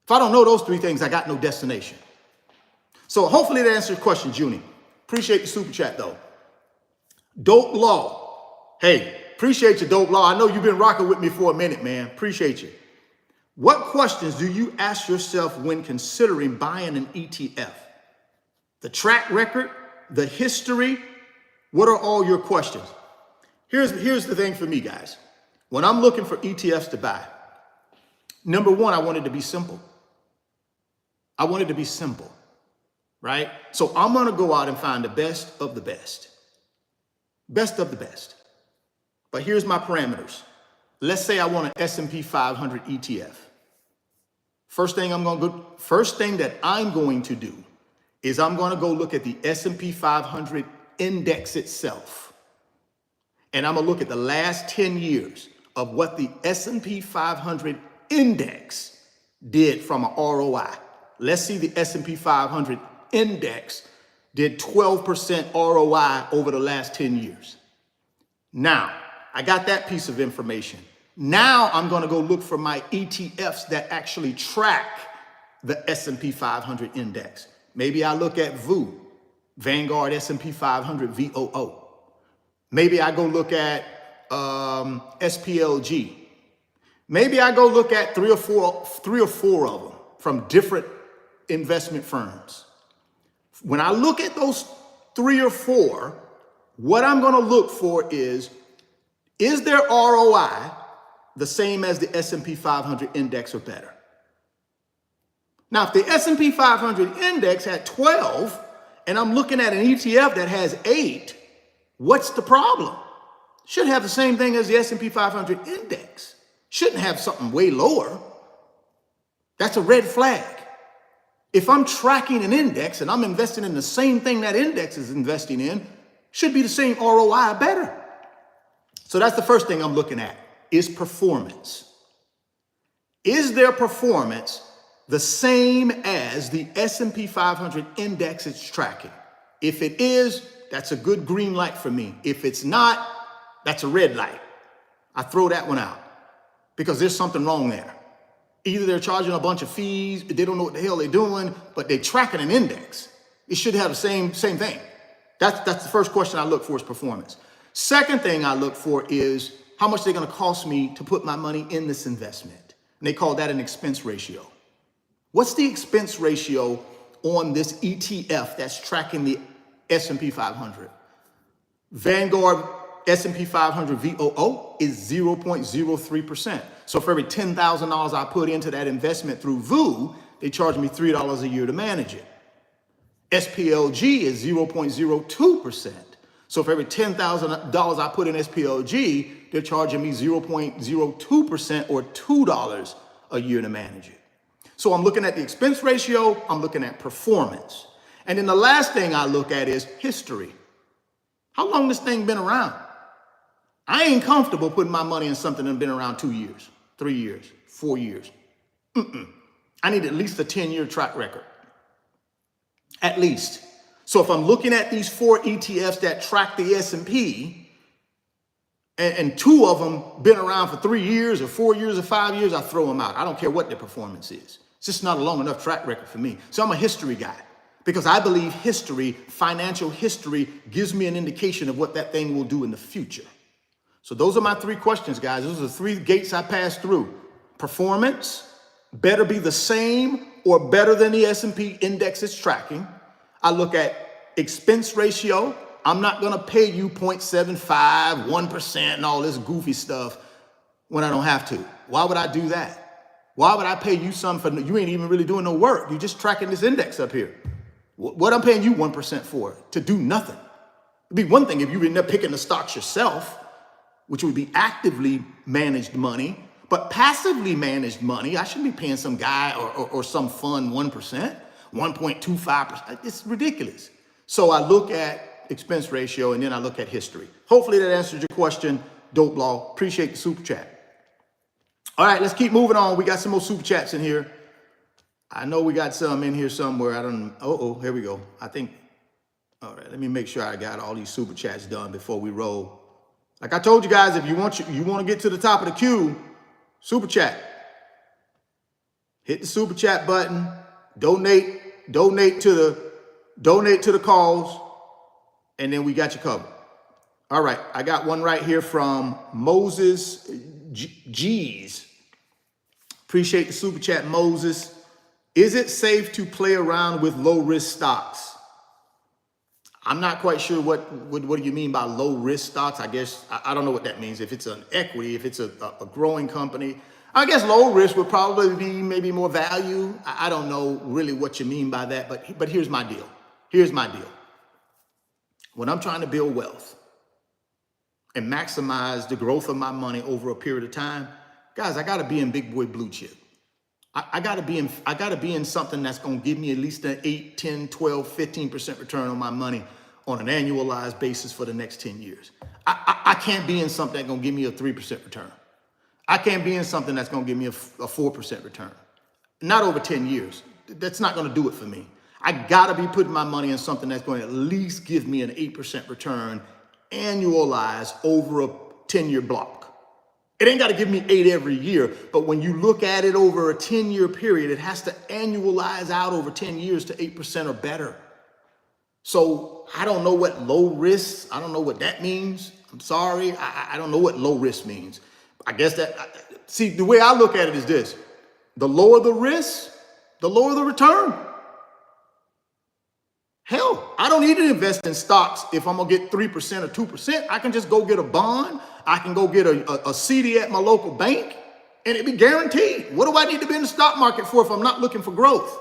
If I don't know those 3 things, I got no destination. So hopefully that answers your question, Junie. Appreciate the super chat though. Dope Law. Hey, appreciate you, Dope Law. I know you've been rocking with me for a minute, man. Appreciate you. What questions do you ask yourself when considering buying an ETF? The track record, the history, what are all your questions? Here's the thing for me, guys. When I'm looking for ETFs to buy, number 1, I want it to be simple. I want it to be simple, right? So I'm gonna go out and find the best of the best. Best of the best. But here's my parameters. Let's say I want an S&P 500 ETF. First thing that I'm going to do is I'm going to go look at the S&P 500 index itself. And I'm going to look at the last 10 years of what the S&P 500 index did from an ROI. Let's see the S&P 500 index did 12% ROI over the last 10 years. Now, I got that piece of information. Now I'm going to go look for my ETFs that actually track the S&P 500 index. Maybe I look at VOO, Vanguard S&P 500 VOO. Maybe I go look at SPLG. Maybe I go look at three or four of them from different investment firms. When I look at those 3 or 4, what I'm going to look for is their ROI the same as the S&P 500 index or better? Now, if the S&P 500 index had 12 and I'm looking at an ETF that has 8, what's the problem? Should have the same thing as the S&P 500 index. Shouldn't have something way lower. That's a red flag. If I'm tracking an index and I'm investing in the same thing that index is investing in, should be the same ROI better. So that's the first thing I'm looking at, is performance. Is their performance the same as the S&P 500 index it's tracking? If it is, that's a good green light for me. If it's not, that's a red light. I throw that one out because there's something wrong there. Either they're charging a bunch of fees, they don't know what the hell they're doing, but they're tracking an index. It should have the same thing. That's the first question I look for, is performance. Second thing I look for is how much they're going to cost me to put my money in this investment. And they call that an expense ratio. What's the expense ratio on this ETF that's tracking the S&P 500? Vanguard S&P 500 VOO is 0.03%. So for every $10,000 I put into that investment through VOO, they charge me $3 a year to manage it. SPLG is 0.02%. So for every $10,000 I put in SPLG, they're charging me 0.02% or $2 a year to manage it. So I'm looking at the expense ratio, I'm looking at performance. And then the last thing I look at is history. How long this thing been around? I ain't comfortable putting my money in something that's been around 2 years, 3 years, 4 years. I need at least a 10-year track record. At least. So if I'm looking at these 4 ETFs that track the S&P, and 2 of them been around for 3 years or 4 years or 5 years, I throw them out. I don't care what their performance is. It's just not a long enough track record for me. So I'm a history guy. because I believe history, financial history, gives me an indication of what that thing will do in the future. So those are my three questions, guys. Those are the three gates I passed through. Performance, better be the same or better than the S&P index is tracking. I look at expense ratio. I'm not going to pay you 0.75, 1% and all this goofy stuff when I don't have to. Why would I do that? Why would I pay you something for, you ain't even really doing no work. You're just tracking this index up here. What I'm paying you 1% for, to do nothing. It'd be one thing if you end up picking the stocks yourself, which would be actively managed money, but passively managed money, I shouldn't be paying some guy or some fund 1%, 1.25%. It's ridiculous. So I look at expense ratio and then I look at history. Hopefully that answers your question, Dope Law. Appreciate the super chat. All right, let's keep moving on. We got some more super chats in here. I know we got some in here somewhere. I don't, here we go. I think, all right, let me make sure I got all these super chats done before we roll. Like I told you guys, if you want to get to the top of the queue, super chat. Hit the super chat button. Donate to the cause, and then we got you covered. All right, I got one right here from Moses G's. Appreciate the super chat, Moses. Is it safe to play around with low risk stocks? I'm not quite sure what do you mean by low risk stocks. I guess I don't know what that means. If it's an equity, if it's a growing company, I guess low risk would probably be maybe more value. I don't know really what you mean by that, but here's my deal. Here's my deal. When I'm trying to build wealth and maximize the growth of my money over a period of time, guys, I got to be in big boy blue chip. I got to be in something that's going to give me at least an 8, 10, 12, 15% return on my money on an annualized basis for the next 10 years. I can't be in something that's going to give me a 3% return. I can't be in something that's going to give me a 4% return. Not over 10 years. That's not going to do it for me. I got to be putting my money in something that's going to at least give me an 8% return annualized over a 10-year block. It ain't got to give me 8 every year, but when you look at it over a 10-year period, it has to annualize out over 10 years to 8% or better. So I don't know what low risk, I don't know what that means. I'm sorry, I don't know what low risk means. I guess see, the way I look at it is this: the lower the risk, the lower the return. Hell, I don't need to invest in stocks if I'm gonna get 3% or 2%. I can just go get a bond. I can go get a CD at my local bank and it'd be guaranteed. What do I need to be in the stock market for if I'm not looking for growth?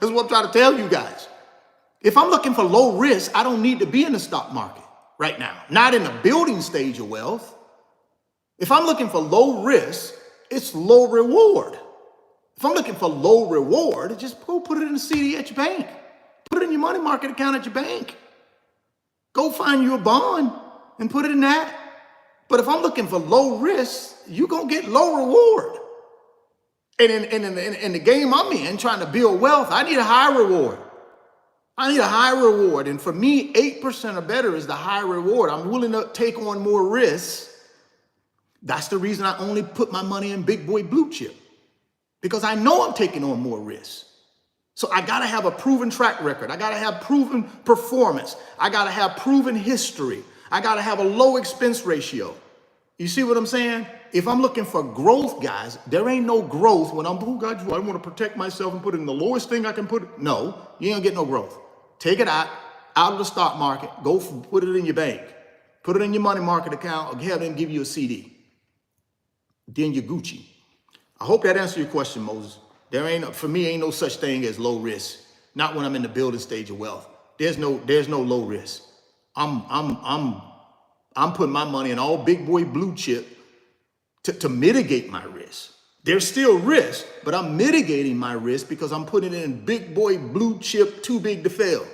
That's what I'm trying to tell you guys. If I'm looking for low risk, I don't need to be in the stock market right now. Not in the building stage of wealth. If I'm looking for low risk, it's low reward. If I'm looking for low reward, just go put it in a CD at your bank. Put it in your money market account at your bank. Go find you a bond and put it in that. But if I'm looking for low risk, you're going to get low reward. And in the game I'm in, trying to build wealth, I need a high reward. I need a high reward. And for me, 8% or better is the high reward. I'm willing to take on more risks. That's the reason I only put my money in big boy blue chip, because I know I'm taking on more risks. So I got to have a proven track record. I got to have proven performance. I got to have proven history. I got to have a low expense ratio. You see what I'm saying? If I'm looking for growth, guys, there ain't no growth when I want to protect myself and put it in the lowest thing I can put. No, you ain't gonna get no growth. Take it out of the stock market, go put it in your bank, put it in your money market account, or have them give you a CD. Then you're Gucci. I hope that answers your question, Moses. For me, ain't no such thing as low risk. Not when I'm in the building stage of wealth. There's no low risk. I'm putting my money in all big boy blue chip to mitigate my risk. There's still risk, but I'm mitigating my risk because I'm putting it in big boy blue chip, too big to fail.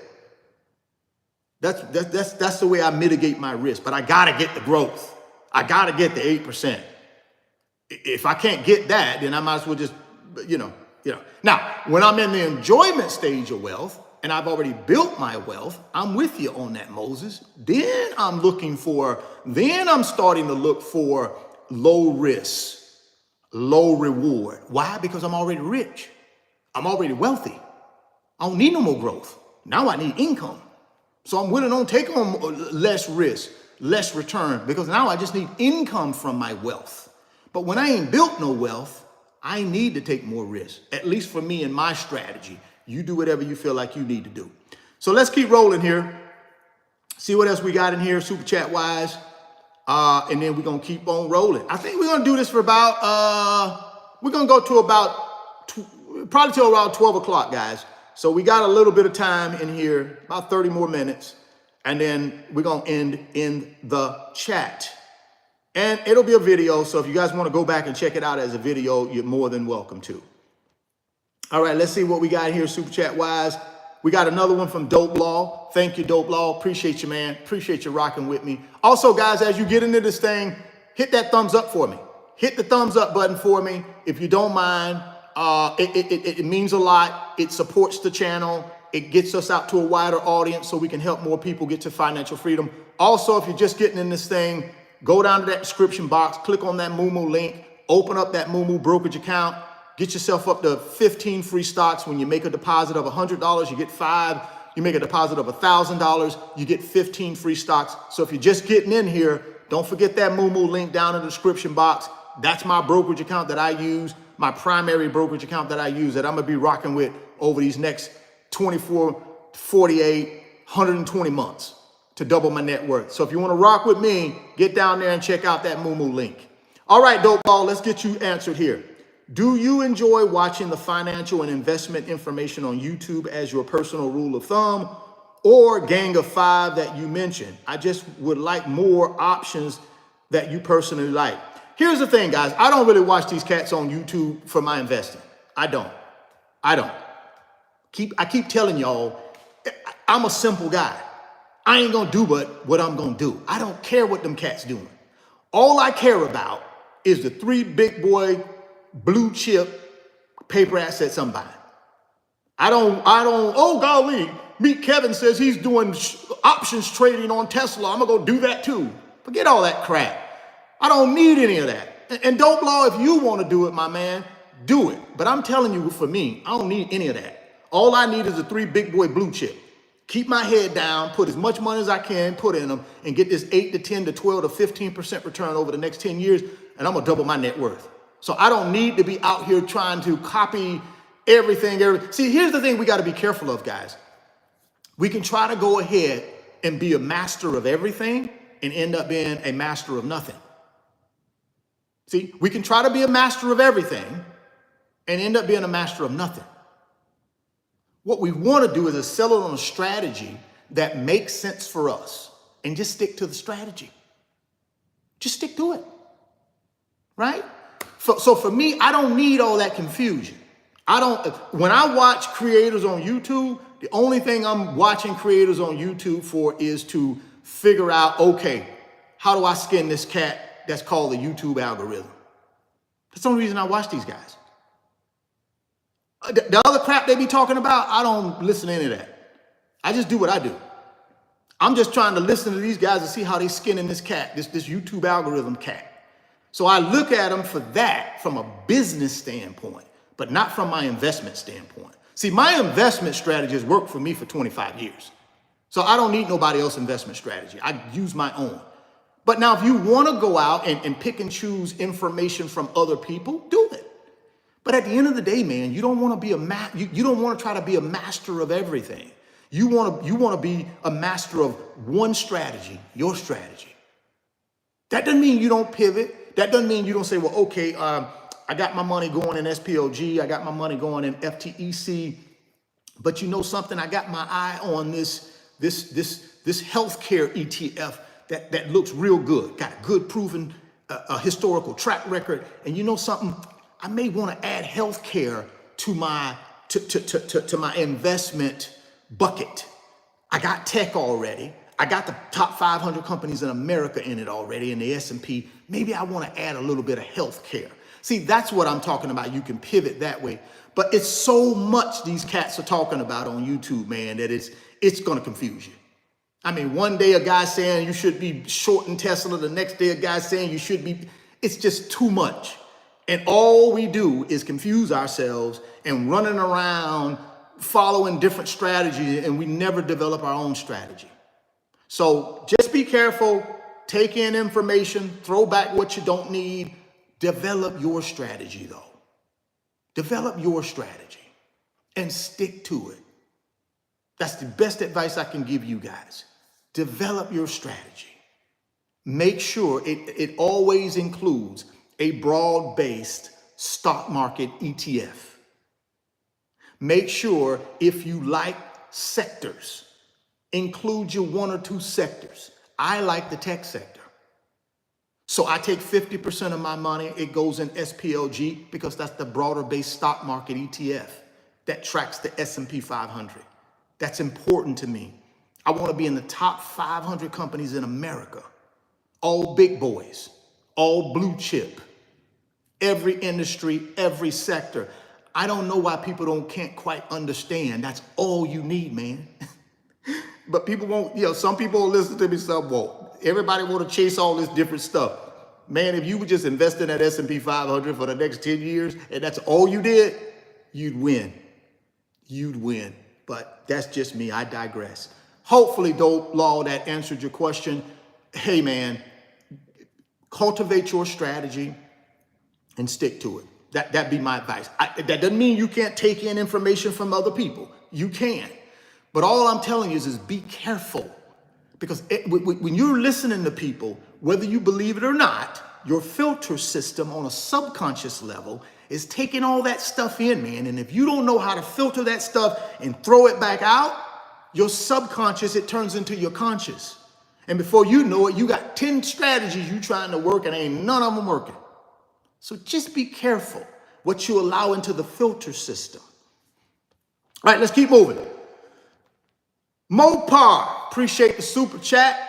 That's the way I mitigate my risk. But I gotta get the growth. I gotta get the 8%. If I can't get that, then I might as well just, Now, when I'm in the enjoyment stage of wealth and I've already built my wealth, I'm with you on that, Moses. Then I'm starting to look for low risk, low reward. Why? Because I'm already rich. I'm already wealthy. I don't need no more growth. Now I need income. So I'm willing to take on less risk, less return, because now I just need income from my wealth. But when I ain't built no wealth, I need to take more risk, at least for me and my strategy. You do whatever you feel like you need to do. So let's keep rolling here. See what else we got in here, super chat wise. And then we're going to keep on rolling. I think we're going to do this for about, we're going to go to about, probably till around 12 o'clock, guys. So we got a little bit of time in here, about 30 more minutes. And then we're going to end in the chat. And it'll be a video. So if you guys want to go back and check it out as a video, you're more than welcome to. All right, let's see what we got here, super chat wise. We got another one from Dope Law. Thank you, Dope Law. Appreciate you, man. Appreciate you rocking with me. Also, guys, as you get into this thing, hit that thumbs up for me. Hit the thumbs up button for me if you don't mind. It means a lot. It supports the channel. It gets us out to a wider audience so we can help more people get to financial freedom. Also, if you're just getting in this thing, go down to that description box, click on that MooMoo link, open up that MooMoo brokerage account, get yourself up to 15 free stocks. When you make a deposit of $100, you get 5. You make a deposit of $1,000, you get 15 free stocks. So if you're just getting in here, don't forget that MooMoo link down in the description box. That's my brokerage account that I use, my primary brokerage account that I use that I'm gonna be rocking with over these next 24, 48, 120 months to double my net worth. So if you wanna rock with me, get down there and check out that MooMoo link. All right, Dope Ball, let's get you answered here. Do you enjoy watching the financial and investment information on YouTube as your personal rule of thumb, or Gang of Five that you mentioned? I just would like more options that you personally like. Here's the thing, guys. I don't really watch these cats on YouTube for my investing. I don't. I keep telling y'all, I'm a simple guy. I ain't gonna do but what I'm gonna do. I don't care what them cats doing. All I care about is the 3 big boy blue chip paper assets I'm buying. I don't, oh golly, meet Kevin says he's doing options trading on Tesla. I'm gonna go do that too. Forget all that crap. I don't need any of that. And Dope Law, if you wanna do it, my man, do it. But I'm telling you, for me, I don't need any of that. All I need is a 3 big boy blue chip. Keep my head down, put as much money as I can, put in them, and get this 8 to 10 to 12 to 15% return over the next 10 years, and I'm gonna double my net worth. So I don't need to be out here trying to copy everything. See, here's the thing we got to be careful of, guys. We can try to go ahead and be a master of everything and end up being a master of nothing. See, we can try to be a master of everything and end up being a master of nothing. What we want to do is settle on a strategy that makes sense for us and just stick to the strategy. Just stick to it, right? So for me, I don't need all that confusion. When I watch creators on YouTube, the only thing I'm watching creators on YouTube for is to figure out, okay, how do I skin this cat that's called the YouTube algorithm? That's the only reason I watch these guys. The other crap they be talking about, I don't listen to any of that. I just do what I do. I'm just trying to listen to these guys and see how they skinning this cat, this YouTube algorithm cat. So I look at them for that from a business standpoint, but not from my investment standpoint. See, my investment strategy has worked for me for 25 years. So I don't need nobody else's investment strategy. I use my own. But now if you want to go out and pick and choose information from other people, do it. But at the end of the day, man, you don't want to be you don't want to try to be a master of everything. You want to be a master of one strategy, your strategy. That doesn't mean you don't pivot. That doesn't mean you don't say, well, okay, I got my money going in SPLG. I got my money going in FTEC. But you know something? I got my eye on this healthcare ETF that looks real good. Got a good proven historical track record. And you know something? I may want to add healthcare to my my investment bucket. I got tech already. I got the top 500 companies in America in it already in the S&P. Maybe I want to add a little bit of healthcare. See, that's what I'm talking about. You can pivot that way. But it's so much these cats are talking about on YouTube, man, that it's going to confuse you. I mean, one day a guy saying you should be shorting Tesla. The next day a guy saying you should be. It's just too much. And all we do is confuse ourselves and running around following different strategies and we never develop our own strategy. So just be careful, take in information, throw back what you don't need, develop your strategy though. Develop your strategy and stick to it. That's the best advice I can give you guys. Develop your strategy. Make sure it always includes a broad-based stock market ETF. Make sure if you like sectors, include your 1 or 2 sectors. I like the tech sector. So I take 50% of my money, it goes in SPLG because that's the broader based stock market ETF that tracks the S&P 500. That's important to me. I want to be in the top 500 companies in America. All big boys, all blue chip, every industry, every sector. I don't know why people can't quite understand. That's all you need, man. But people won't, some people will listen to me and say, well, everybody want to chase all this different stuff. Man, if you would just invest in that S&P 500 for the next 10 years and that's all you did, you'd win. You'd win. But that's just me. I digress. Hopefully, though, Law, that answered your question. Hey, man, cultivate your strategy and stick to it. That'd be my advice. That doesn't mean you can't take in information from other people. You can. But all I'm telling you is be careful. Because when you're listening to people, whether you believe it or not, your filter system on a subconscious level is taking all that stuff in, man. And if you don't know how to filter that stuff and throw it back out, your subconscious, it turns into your conscious. And before you know it, you got 10 strategies you trying to work and ain't none of them working. So just be careful what you allow into the filter system. All right, let's keep moving. Mopar, appreciate the super chat.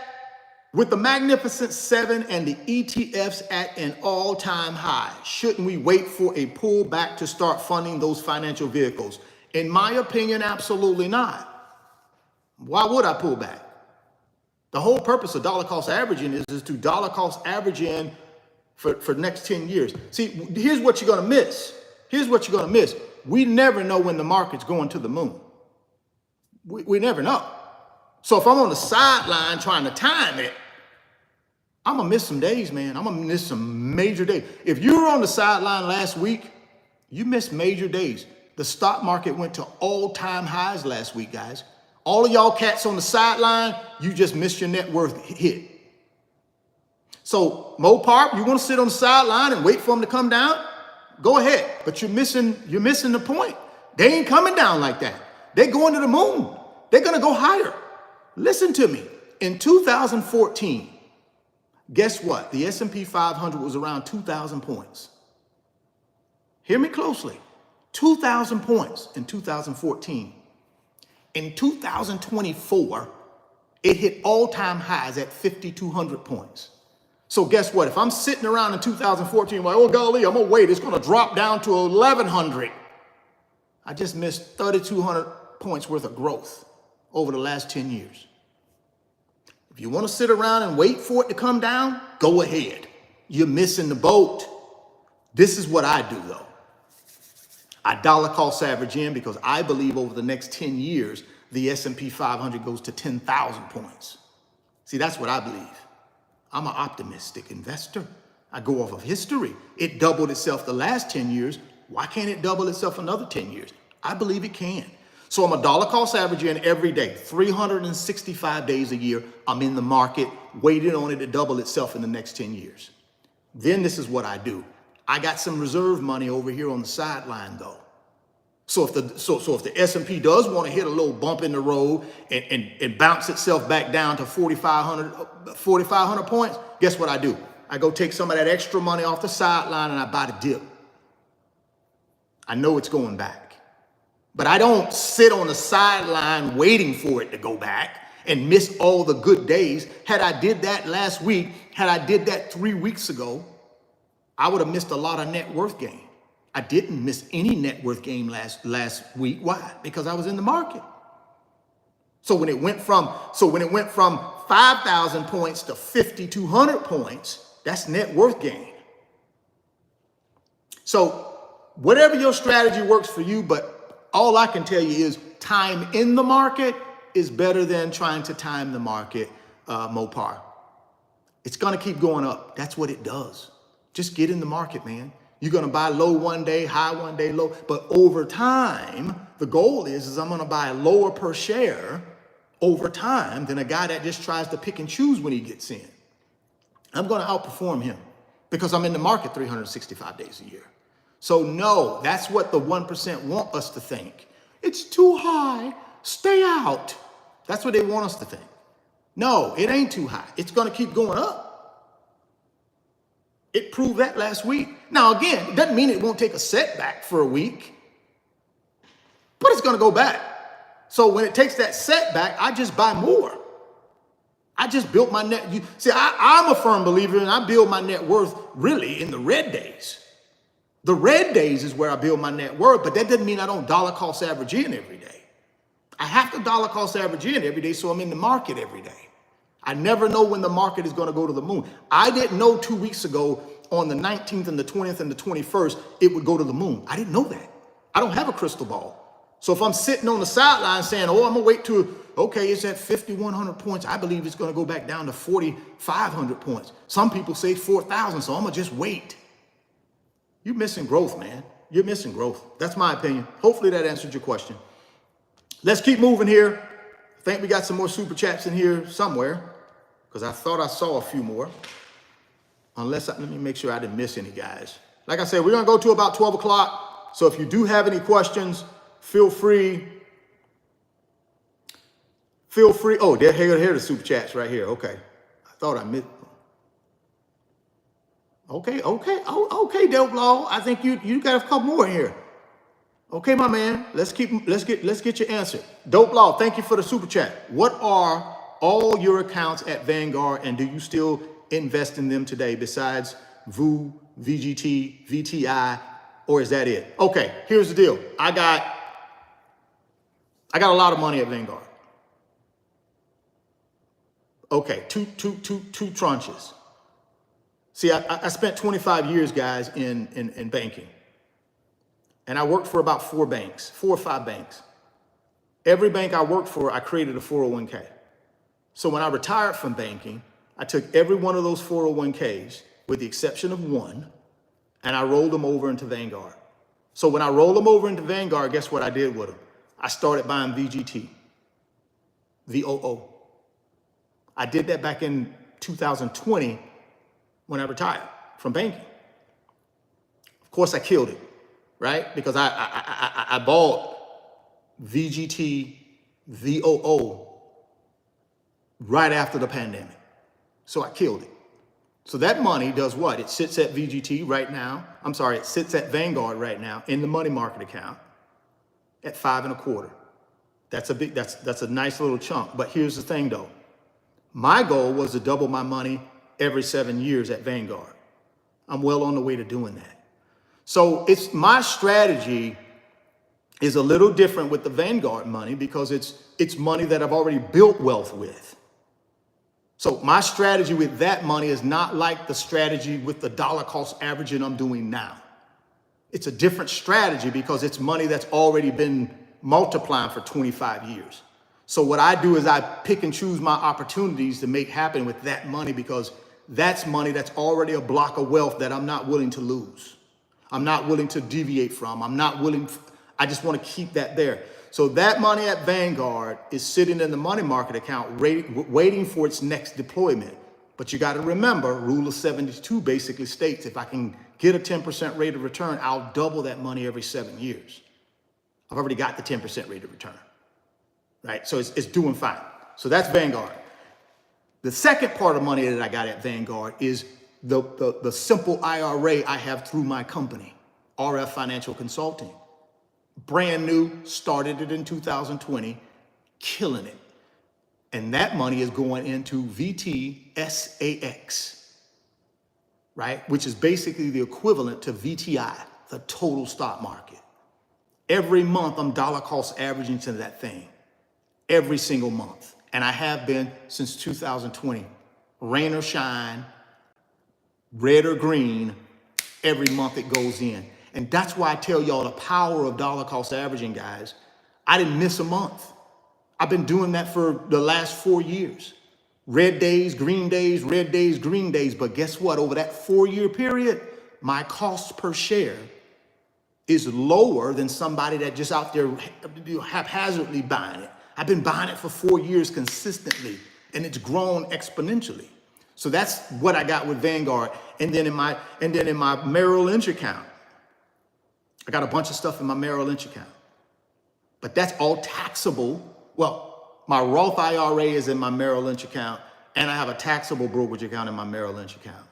With the Magnificent 7 and the ETFs at an all-time high, shouldn't we wait for a pullback to start funding those financial vehicles? In my opinion, absolutely not. Why would I pull back? The whole purpose of dollar cost averaging is to dollar cost average in for the next 10 years. See, here's what you're going to miss. Here's what you're going to miss. We never know when the market's going to the moon. We never know. So if I'm on the sideline trying to time it, I'm going to miss some days, man. I'm going to miss some major days. If you were on the sideline last week, you missed major days. The stock market went to all-time highs last week, guys. All of y'all cats on the sideline, you just missed your net worth hit. So Mopar, you want to sit on the sideline and wait for them to come down? Go ahead. But you're missing the point. They ain't coming down like that. They're going to the moon. They're going to go higher. Listen to me. In 2014, guess what? The S&P 500 was around 2,000 points. Hear me closely. 2,000 points in 2014. In 2024, it hit all-time highs at 5,200 points. So guess what? If I'm sitting around in 2014, like, oh, golly, I'm going to wait. It's going to drop down to 1,100. I just missed 3,200 points worth of growth over the last 10 years. If you want to sit around and wait for it to come down, go ahead. You're missing the boat. This is what I do, though. I dollar cost average in because I believe over the next 10 years, the S&P 500 goes to 10,000 points. See, that's what I believe. I'm an optimistic investor. I go off of history. It doubled itself the last 10 years. Why can't it double itself another 10 years? I believe it can. So I'm a dollar cost average in every day, 365 days a year. I'm in the market, waiting on it to double itself in the next 10 years. Then this is what I do. I got some reserve money over here on the sideline though. So if the S&P does want to hit a little bump in the road and bounce itself back down to 4,500 points, guess what I do? I go take some of that extra money off the sideline and I buy the dip. I know it's going back. But I don't sit on the sideline waiting for it to go back and miss all the good days. Had I did that last week, had I did that 3 weeks ago, I would have missed a lot of net worth gain. I didn't miss any net worth gain last week. Why? Because I was in the market. So when it went from 5,000 points to 5,200 points, that's net worth gain. So whatever your strategy works for you, but all I can tell you is time in the market is better than trying to time the market, Mopar. It's gonna keep going up. That's what it does. Just get in the market, man. You're gonna buy low one day, high one day, low. But over time, the goal is I'm gonna buy lower per share over time than a guy that just tries to pick and choose when he gets in. I'm gonna outperform him because I'm in the market 365 days a year. So no, that's what the 1% want us to think. It's too high, stay out. That's what they want us to think. No, it ain't too high. It's gonna keep going up. It proved that last week. Now again, it doesn't mean it won't take a setback for a week, but it's gonna go back. So when it takes that setback, I just buy more. I just built my net. See, I'm a firm believer and I build my net worth really in the red days. The red days is where I build my net worth, but that doesn't mean I don't dollar cost average in every day. I have to dollar cost average in every day, so I'm in the market every day. I never know when the market is going to go to the moon. I didn't know 2 weeks ago on the 19th and the 20th and the 21st, it would go to the moon. I didn't know that. I don't have a crystal ball. So if I'm sitting on the sideline saying, oh, I'm going to wait to, okay, it's at 5,100 points. I believe it's going to go back down to 4,500 points. Some people say 4,000, so I'm going to just wait. You're missing growth, man. You're missing growth. That's my opinion. Hopefully that answered your question. Let's keep moving here. I think we got some more super chats in here somewhere because I thought I saw a few more. Let me make sure I didn't miss any, guys. Like I said, we're going to go to about 12 o'clock. So if you do have any questions, feel free. Oh, here are the super chats right here. Okay. I thought I missed. Okay, Dope Law. I think you got a couple more in here. Okay, my man. Let's get your answer. Dope Law, thank you for the super chat. What are all your accounts at Vanguard, and do you still invest in them today besides VU, VGT, VTI, or is that it? Okay, here's the deal. I got a lot of money at Vanguard. Okay, two tranches. See, I spent 25 years, guys, in banking. And I worked for about 4 or 5 banks. Every bank I worked for, I created a 401k. So when I retired from banking, I took every one of those 401ks, with the exception of one, and I rolled them over into Vanguard. So when I rolled them over into Vanguard, guess what I did with them? I started buying VGT, VOO. I did that back in 2020 when I retired from banking. Of course, I killed it, right? Because I bought VGT, VOO right after the pandemic. So I killed it. So that money does what? It sits at VGT right now. I'm sorry, it sits at Vanguard right now in the money market account at 5.25. That's a nice little chunk. But here's the thing though. My goal was to double my money every 7 years at Vanguard. I'm well on the way to doing that. So my strategy is a little different with the Vanguard money because it's money that I've already built wealth with. So my strategy with that money is not like the strategy with the dollar cost averaging I'm doing now. It's a different strategy because it's money that's already been multiplying for 25 years. So what I do is I pick and choose my opportunities to make happen with that money because that's money that's already a block of wealth that I'm not willing to lose. I'm not willing to deviate from. I just want to keep that there. So that money at Vanguard is sitting in the money market account waiting for its next deployment. But you got to remember, rule of 72 basically states if I can get a 10% rate of return, I'll double that money every 7 years. I've already got the 10% rate of return, right? So it's doing fine. So that's Vanguard. The second part of money that I got at Vanguard is the simple IRA I have through my company, RF Financial Consulting. Brand new, started it in 2020, killing it. And that money is going into VTSAX, right? Which is basically the equivalent to VTI, the total stock market. Every month I'm dollar cost averaging to that thing, every single month. And I have been since 2020, rain or shine, red or green, every month it goes in. And that's why I tell y'all the power of dollar cost averaging, guys. I didn't miss a month. I've been doing that for the last 4 years. Red days, green days, red days, green days. But guess what? Over that 4-year period, my cost per share is lower than somebody that just out there haphazardly buying it. I've been buying it for 4 years consistently, and it's grown exponentially. So that's what I got with Vanguard. And then in my Merrill Lynch account, I got a bunch of stuff in my Merrill Lynch account. But that's all taxable. Well, my Roth IRA is in my Merrill Lynch account, and I have a taxable brokerage account in my Merrill Lynch account.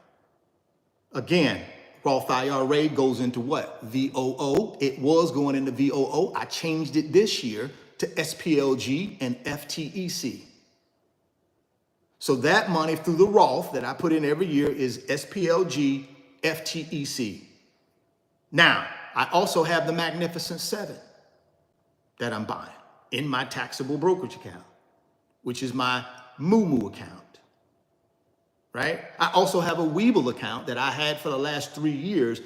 Again, Roth IRA goes into what? VOO. It was going into VOO. I changed it this year to SPLG and FTEC. So that money through the Roth that I put in every year is SPLG, FTEC. Now, I also have the Magnificent 7 that I'm buying in my taxable brokerage account, which is my MooMoo account, right? I also have a Webull account that I had for the last 3 years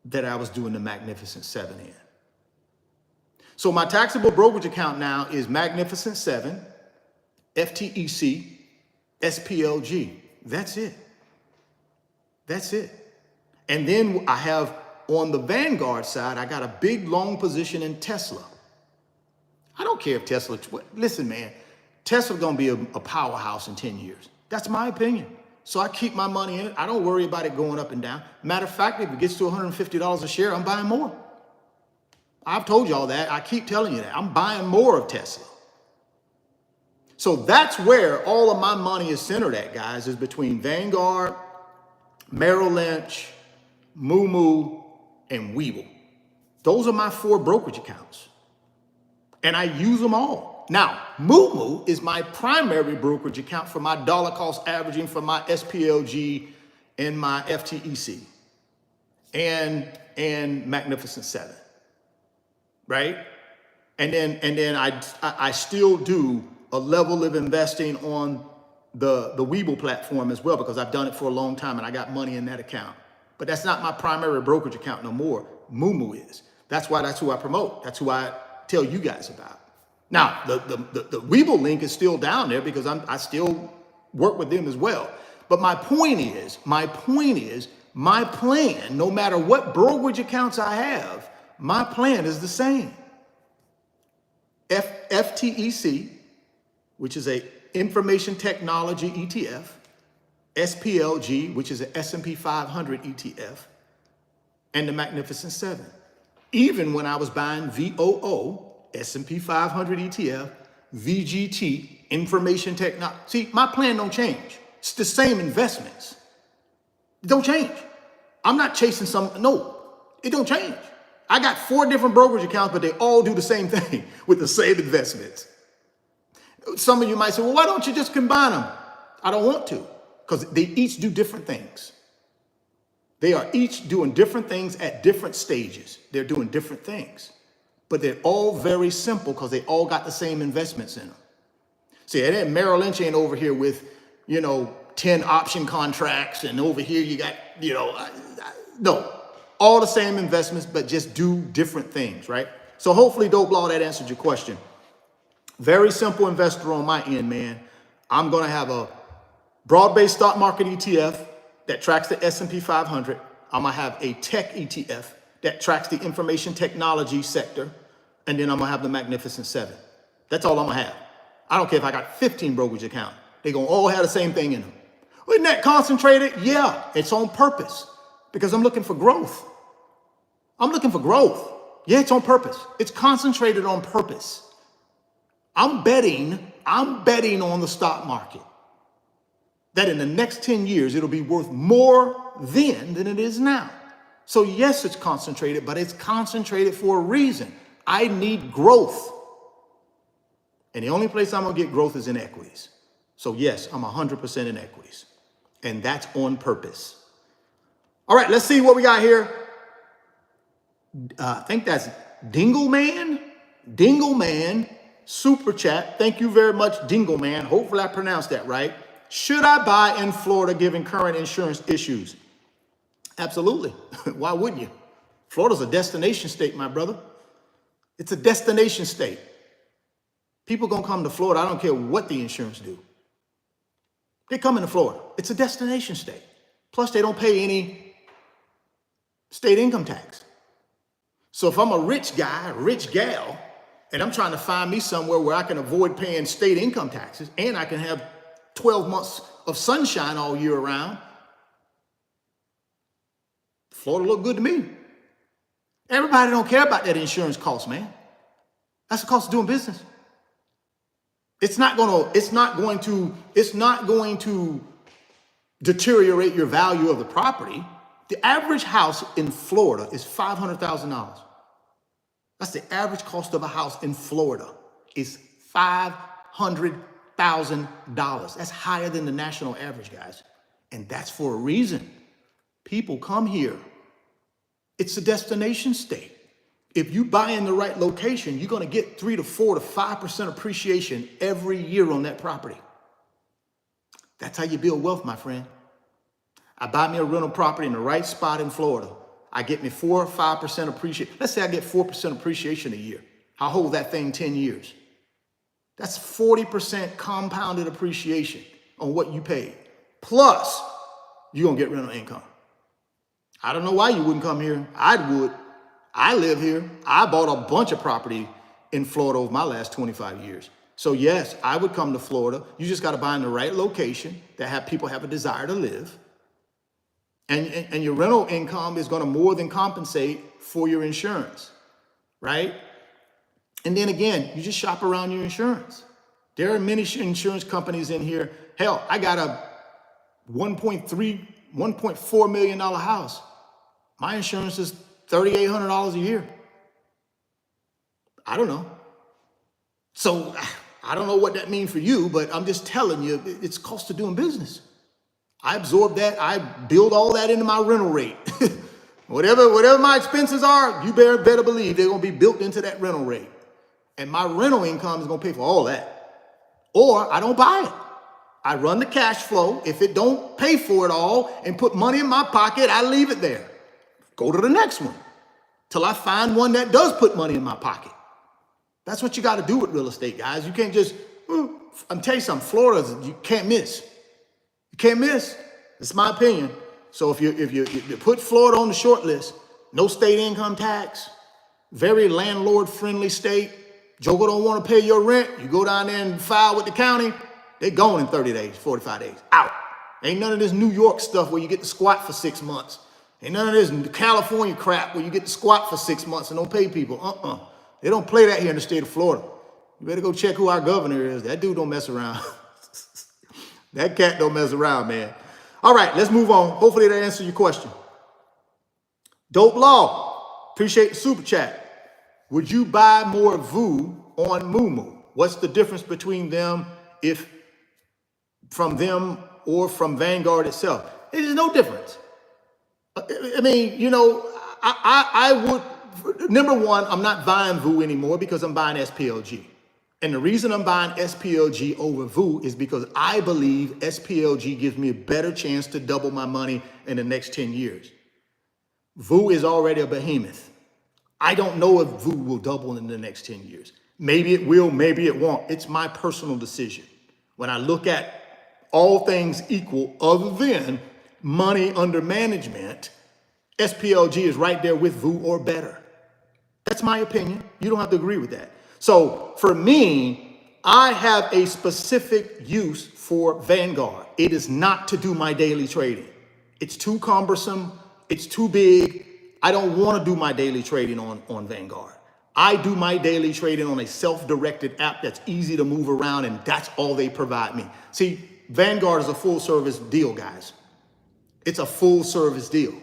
that I was doing the Magnificent 7 in. So my taxable brokerage account now is Magnificent 7, FTEC, SPLG. That's it. That's it. And then I have on the Vanguard side, I got a big long position in Tesla. I don't care if Tesla, listen, man, Tesla's gonna be a powerhouse in 10 years. That's my opinion. So I keep my money in it. I don't worry about it going up and down. Matter of fact, if it gets to $150 a share, I'm buying more. I've told y'all that. I keep telling you that. I'm buying more of Tesla. So that's where all of my money is centered at, guys, is between Vanguard, Merrill Lynch, MooMoo, and Webull. Those are my 4 brokerage accounts. And I use them all. Now, MooMoo is my primary brokerage account for my dollar cost averaging for my SPLG and my FTEC and Magnificent 7, right? And then I still do a level of investing on the Webull platform as well, because I've done it for a long time and I got money in that account. But that's not my primary brokerage account no more. MooMoo is. That's who I promote. That's who I tell you guys about. Now, the Webull link is still down there because I still work with them as well. But my point is, my plan, no matter what brokerage accounts I have, my plan is the same. FTEC, which is a information technology ETF, SPLG, which is an S&P 500 ETF, and the Magnificent 7. Even when I was buying VOO, S&P 500 ETF, VGT, information technology. See, my plan don't change. It's the same investments. It don't change. I'm not chasing no, it don't change. I got 4 different brokerage accounts, but they all do the same thing with the same investments. Some of you might say, well, why don't you just combine them? I don't want to, because they each do different things. They are each doing different things at different stages. They're doing different things, but they're all very simple because they all got the same investments in them. See, and then Merrill Lynch ain't over here with, 10 option contracts, and over here you got, no, all the same investments, but just do different things, right? So hopefully, Dope Law, that answered your question. Very simple investor on my end, man. I'm going to have a broad-based stock market ETF that tracks the S&P 500. I'm going to have a tech ETF that tracks the information technology sector. And then I'm going to have the Magnificent 7. That's all I'm going to have. I don't care if I got 15 brokerage accounts. They're going to all have the same thing in them. Isn't that concentrated? Yeah, it's on purpose because I'm looking for growth. I'm looking for growth. Yeah, it's on purpose. It's concentrated on purpose. I'm betting on the stock market that in the next 10 years, it'll be worth more then than it is now. So yes, it's concentrated, but it's concentrated for a reason. I need growth. And the only place I'm gonna get growth is in equities. So yes, I'm 100% in equities. And that's on purpose. All right, let's see what we got here. I think that's Dingleman. Dingleman, super chat. Thank you very much, Dingleman. Hopefully I pronounced that right. Should I buy in Florida given current insurance issues? Absolutely. Why wouldn't you? Florida's a destination state, my brother. It's a destination state. People gonna come to Florida. I don't care what the insurance do. They come into Florida. It's a destination state. Plus, they don't pay any state income tax. So if I'm a rich guy, rich gal, and I'm trying to find me somewhere where I can avoid paying state income taxes and I can have 12 months of sunshine all year round, Florida look good to me. Everybody don't care about that insurance cost, man. That's the cost of doing business. It's not going to deteriorate your value of the property. The average house in Florida is $500,000. That's the average cost of a house in Florida is $500,000. That's higher than the national average, guys. And that's for a reason. People come here. It's a destination state. If you buy in the right location, you're going to get 3 to 4 to 5% appreciation every year on that property. That's how you build wealth, my friend. I buy me a rental property in the right spot in Florida. I get me 4 or 5% appreciation. Let's say I get 4% appreciation a year. I'll hold that thing 10 years. That's 40% compounded appreciation on what you paid. Plus, you're going to get rental income. I don't know why you wouldn't come here. I would. I live here. I bought a bunch of property in Florida over my last 25 years. So yes, I would come to Florida. You just got to buy in the right location that people have a desire to live. And your rental income is going to more than compensate for your insurance, right? And then again, you just shop around your insurance. There are many insurance companies in here. Hell, I got a $1.4 million house. My insurance is $3,800 a year. I don't know. So I don't know what that means for you, but I'm just telling you, it's cost of doing business. I absorb that. I build all that into my rental rate. whatever my expenses are, you better believe they're going to be built into that rental rate. And my rental income is going to pay for all that. Or I don't buy it. I run the cash flow. If it don't pay for it all and put money in my pocket, I leave it there. Go to the next one till I find one that does put money in my pocket. That's what you got to do with real estate, guys. You can't just, I'm telling you something, Florida, you can't miss. You can't miss. It's my opinion. So if you put Florida on the short list, no state income tax, very landlord-friendly state, Joker don't want to pay your rent, you go down there and file with the county, they gone in 30 days, 45 days, out. Ain't none of this New York stuff where you get to squat for 6 months. Ain't none of this California crap where you get to squat for 6 months and don't pay people. They don't play that here in the state of Florida. You better go check who our governor is. That dude don't mess around. That cat don't mess around, man. All right, let's move on. Hopefully that answers your question. Dope Law, appreciate the super chat. Would you buy more VU on MooMoo? What's the difference between them if from them or from Vanguard itself? There's no difference. I mean, you know, I would, number one, I'm not buying VU anymore because I'm buying SPLG. And the reason I'm buying SPLG over VU is because I believe SPLG gives me a better chance to double my money in the next 10 years. VU is already a behemoth. I don't know if VU will double in the next 10 years. Maybe it will, maybe it won't. It's my personal decision. When I look at all things equal other than money under management, SPLG is right there with VU or better. That's my opinion. You don't have to agree with that. So for me, I have a specific use for Vanguard. It is not to do my daily trading. It's too cumbersome. It's too big. I don't want to do my daily trading on Vanguard. I do my daily trading on a self-directed app that's easy to move around, and that's all they provide me. See, Vanguard is a full service deal, guys. It's a full service deal.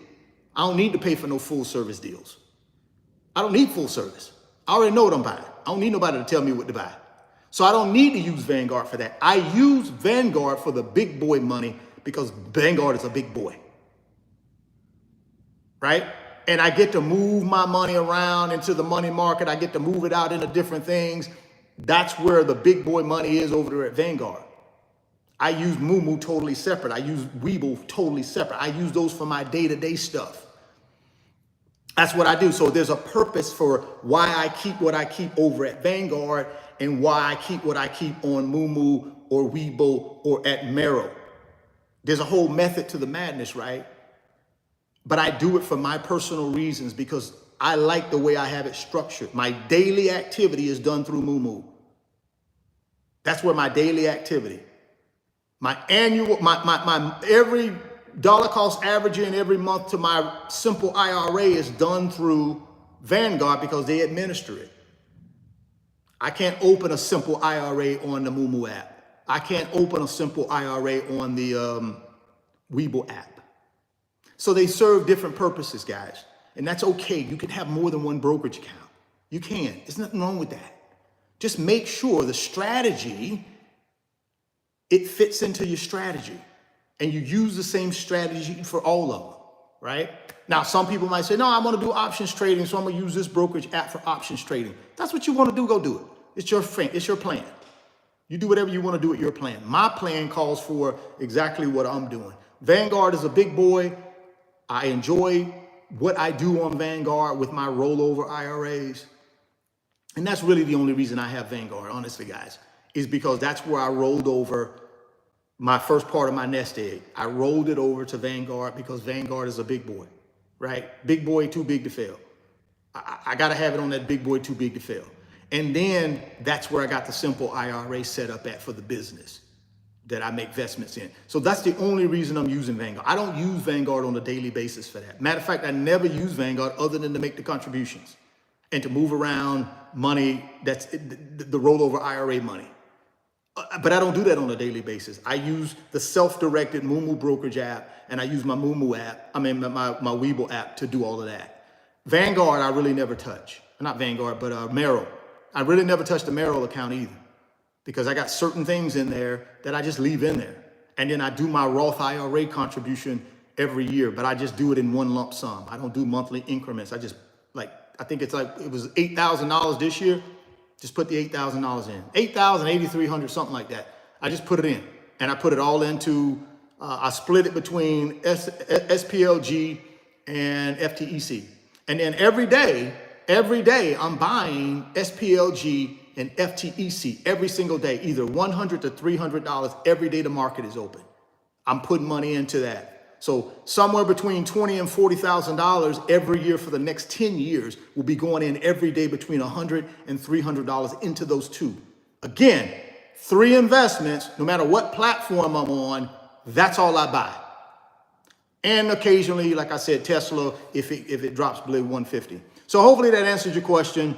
I don't need to pay for no full service deals. I don't need full service. I already know what I'm buying. I don't need nobody to tell me what to buy. So I don't need to use Vanguard for that. I use Vanguard for the big boy money because Vanguard is a big boy, right? And I get to move my money around into the money market. I get to move it out into different things. That's where the big boy money is over there at Vanguard. I use MooMoo totally separate. I use Webull totally separate. I use those for my day-to-day stuff. That's what I do. So there's a purpose for why I keep what I keep over at Vanguard and why I keep what I keep on MooMoo or Webull or at Merrill. There's a whole method to the madness, right? But I do it for my personal reasons because I like the way I have it structured. My daily activity is done through MooMoo. That's where my daily activity, my annual, my every dollar cost averaging every month to my simple IRA is done through Vanguard because they administer it. I can't open a simple IRA on the MooMoo app. I can't open a simple IRA on the Webull app. So they serve different purposes, guys. And that's okay. You can have more than one brokerage account. You can. There's nothing wrong with that. Just make sure the strategy, it fits into your strategy. And you use the same strategy for all of them, right? Now, some people might say, no, I want to do options trading, so I'm going to use this brokerage app for options trading. That's what you want to do, go do it. It's your plan. You do whatever you want to do with your plan. My plan calls for exactly what I'm doing. Vanguard is a big boy. I enjoy what I do on Vanguard with my rollover IRAs. And that's really the only reason I have Vanguard, honestly, guys, is because that's where I rolled over my first part of my nest egg. I rolled it over to Vanguard because Vanguard is a big boy, right? Big boy, too big to fail. I got to have it on that big boy, too big to fail. And then that's where I got the simple IRA set up at for the business that I make investments in. So that's the only reason I'm using Vanguard. I don't use Vanguard on a daily basis for that. Matter of fact, I never use Vanguard other than to make the contributions and to move around money, that's the rollover IRA money. But I don't do that on a daily basis. I use the self-directed MooMoo brokerage app, and I use my MooMoo app, my Webull app to do all of that. Vanguard, I really never touch. Not Vanguard, but Merrill. I really never touch the Merrill account either because I got certain things in there that I just leave in there. And then I do my Roth IRA contribution every year, but I just do it in one lump sum. I don't do monthly increments. I just I think it was $8,000 this year. Just put the $8,000 in. $8,000, $8,300, something like that. I just put it in. And I put it all into, I split it between SPLG and FTEC. And then every day, I'm buying SPLG and FTEC every single day, either $100 to $300 every day the market is open. I'm putting money into that. So somewhere between $20,000 and $40,000 every year for the next 10 years will be going in every day between $100 and $300 into those two. Again, 3 investments, no matter what platform I'm on, that's all I buy. And occasionally, like I said, Tesla, if it drops below 150. So hopefully that answers your question.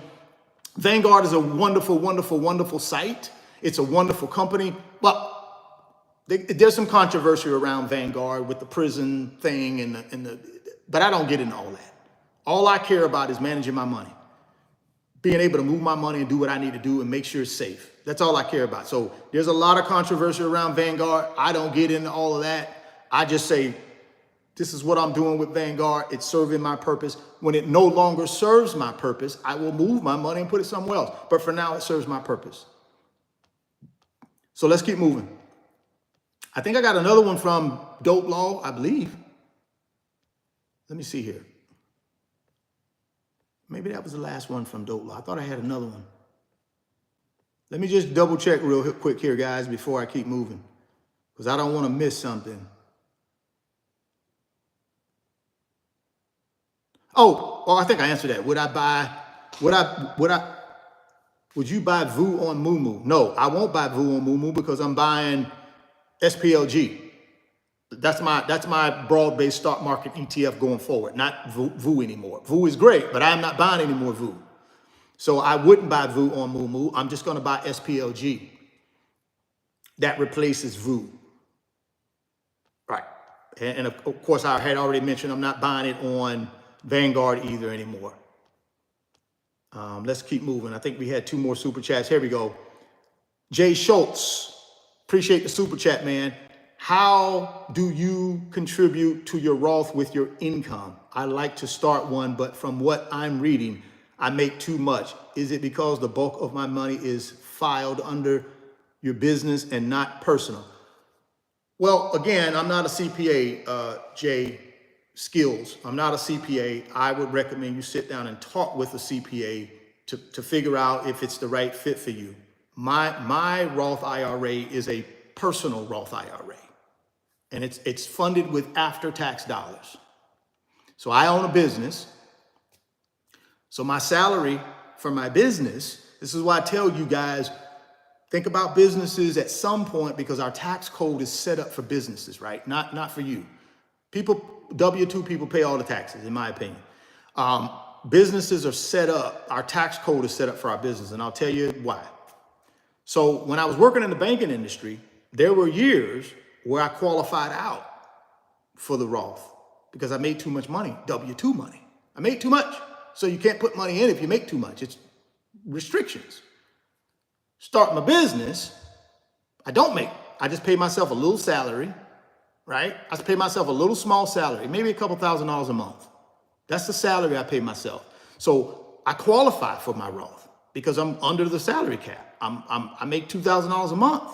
Vanguard is a wonderful, wonderful, wonderful site. It's a wonderful company. But there's some controversy around Vanguard with the prison thing but I don't get into all that. All I care about is managing my money, being able to move my money and do what I need to do and make sure it's safe. That's all I care about. So there's a lot of controversy around Vanguard. I don't get into all of that. I just say, this is what I'm doing with Vanguard. It's serving my purpose. When it no longer serves my purpose, I will move my money and put it somewhere else. But for now, it serves my purpose. So let's keep moving. I think I got another one from Dope Law, I believe. Let me see here. Maybe that was the last one from Dope Law. I thought I had another one. Let me just double check real quick here, guys, before I keep moving, because I don't want to miss something. Oh, I think I answered that. Would you buy VU on MooMoo? No, I won't buy VU on MooMoo because I'm buying SPLG. That's my broad-based stock market ETF going forward, not VU anymore. VU is great, but I'm not buying any more VU. So I wouldn't buy VU on MooMoo. I'm just going to buy SPLG. That replaces VU. Right. And of course, I had already mentioned I'm not buying it on Vanguard either anymore. Let's keep moving. I think we had 2 more super chats. Here we go. Jay Schultz. Appreciate the super chat, man. How do you contribute to your Roth with your income? I like to start one, but from what I'm reading, I make too much. Is it because the bulk of my money is filed under your business and not personal? Well, again, I'm not a CPA, Jay, skills. I'm not a CPA. I would recommend you sit down and talk with a CPA to figure out if it's the right fit for you. My Roth IRA is a personal Roth IRA, and it's funded with after-tax dollars. So I own a business. So my salary for my business, this is why I tell you guys, think about businesses at some point, because our tax code is set up for businesses, right? Not for you. People, W-2 people pay all the taxes, in my opinion. Businesses are set up, our tax code is set up for our business, and I'll tell you why. So when I was working in the banking industry, there were years where I qualified out for the Roth because I made too much money, W-2 money. I made too much. So you can't put money in if you make too much. It's restrictions. Start my business, I just pay myself a little salary, right? I pay myself a little small salary, maybe a couple $1,000s a month. That's the salary I pay myself. So I qualify for my Roth because I'm under the salary cap. I make $2,000 a month,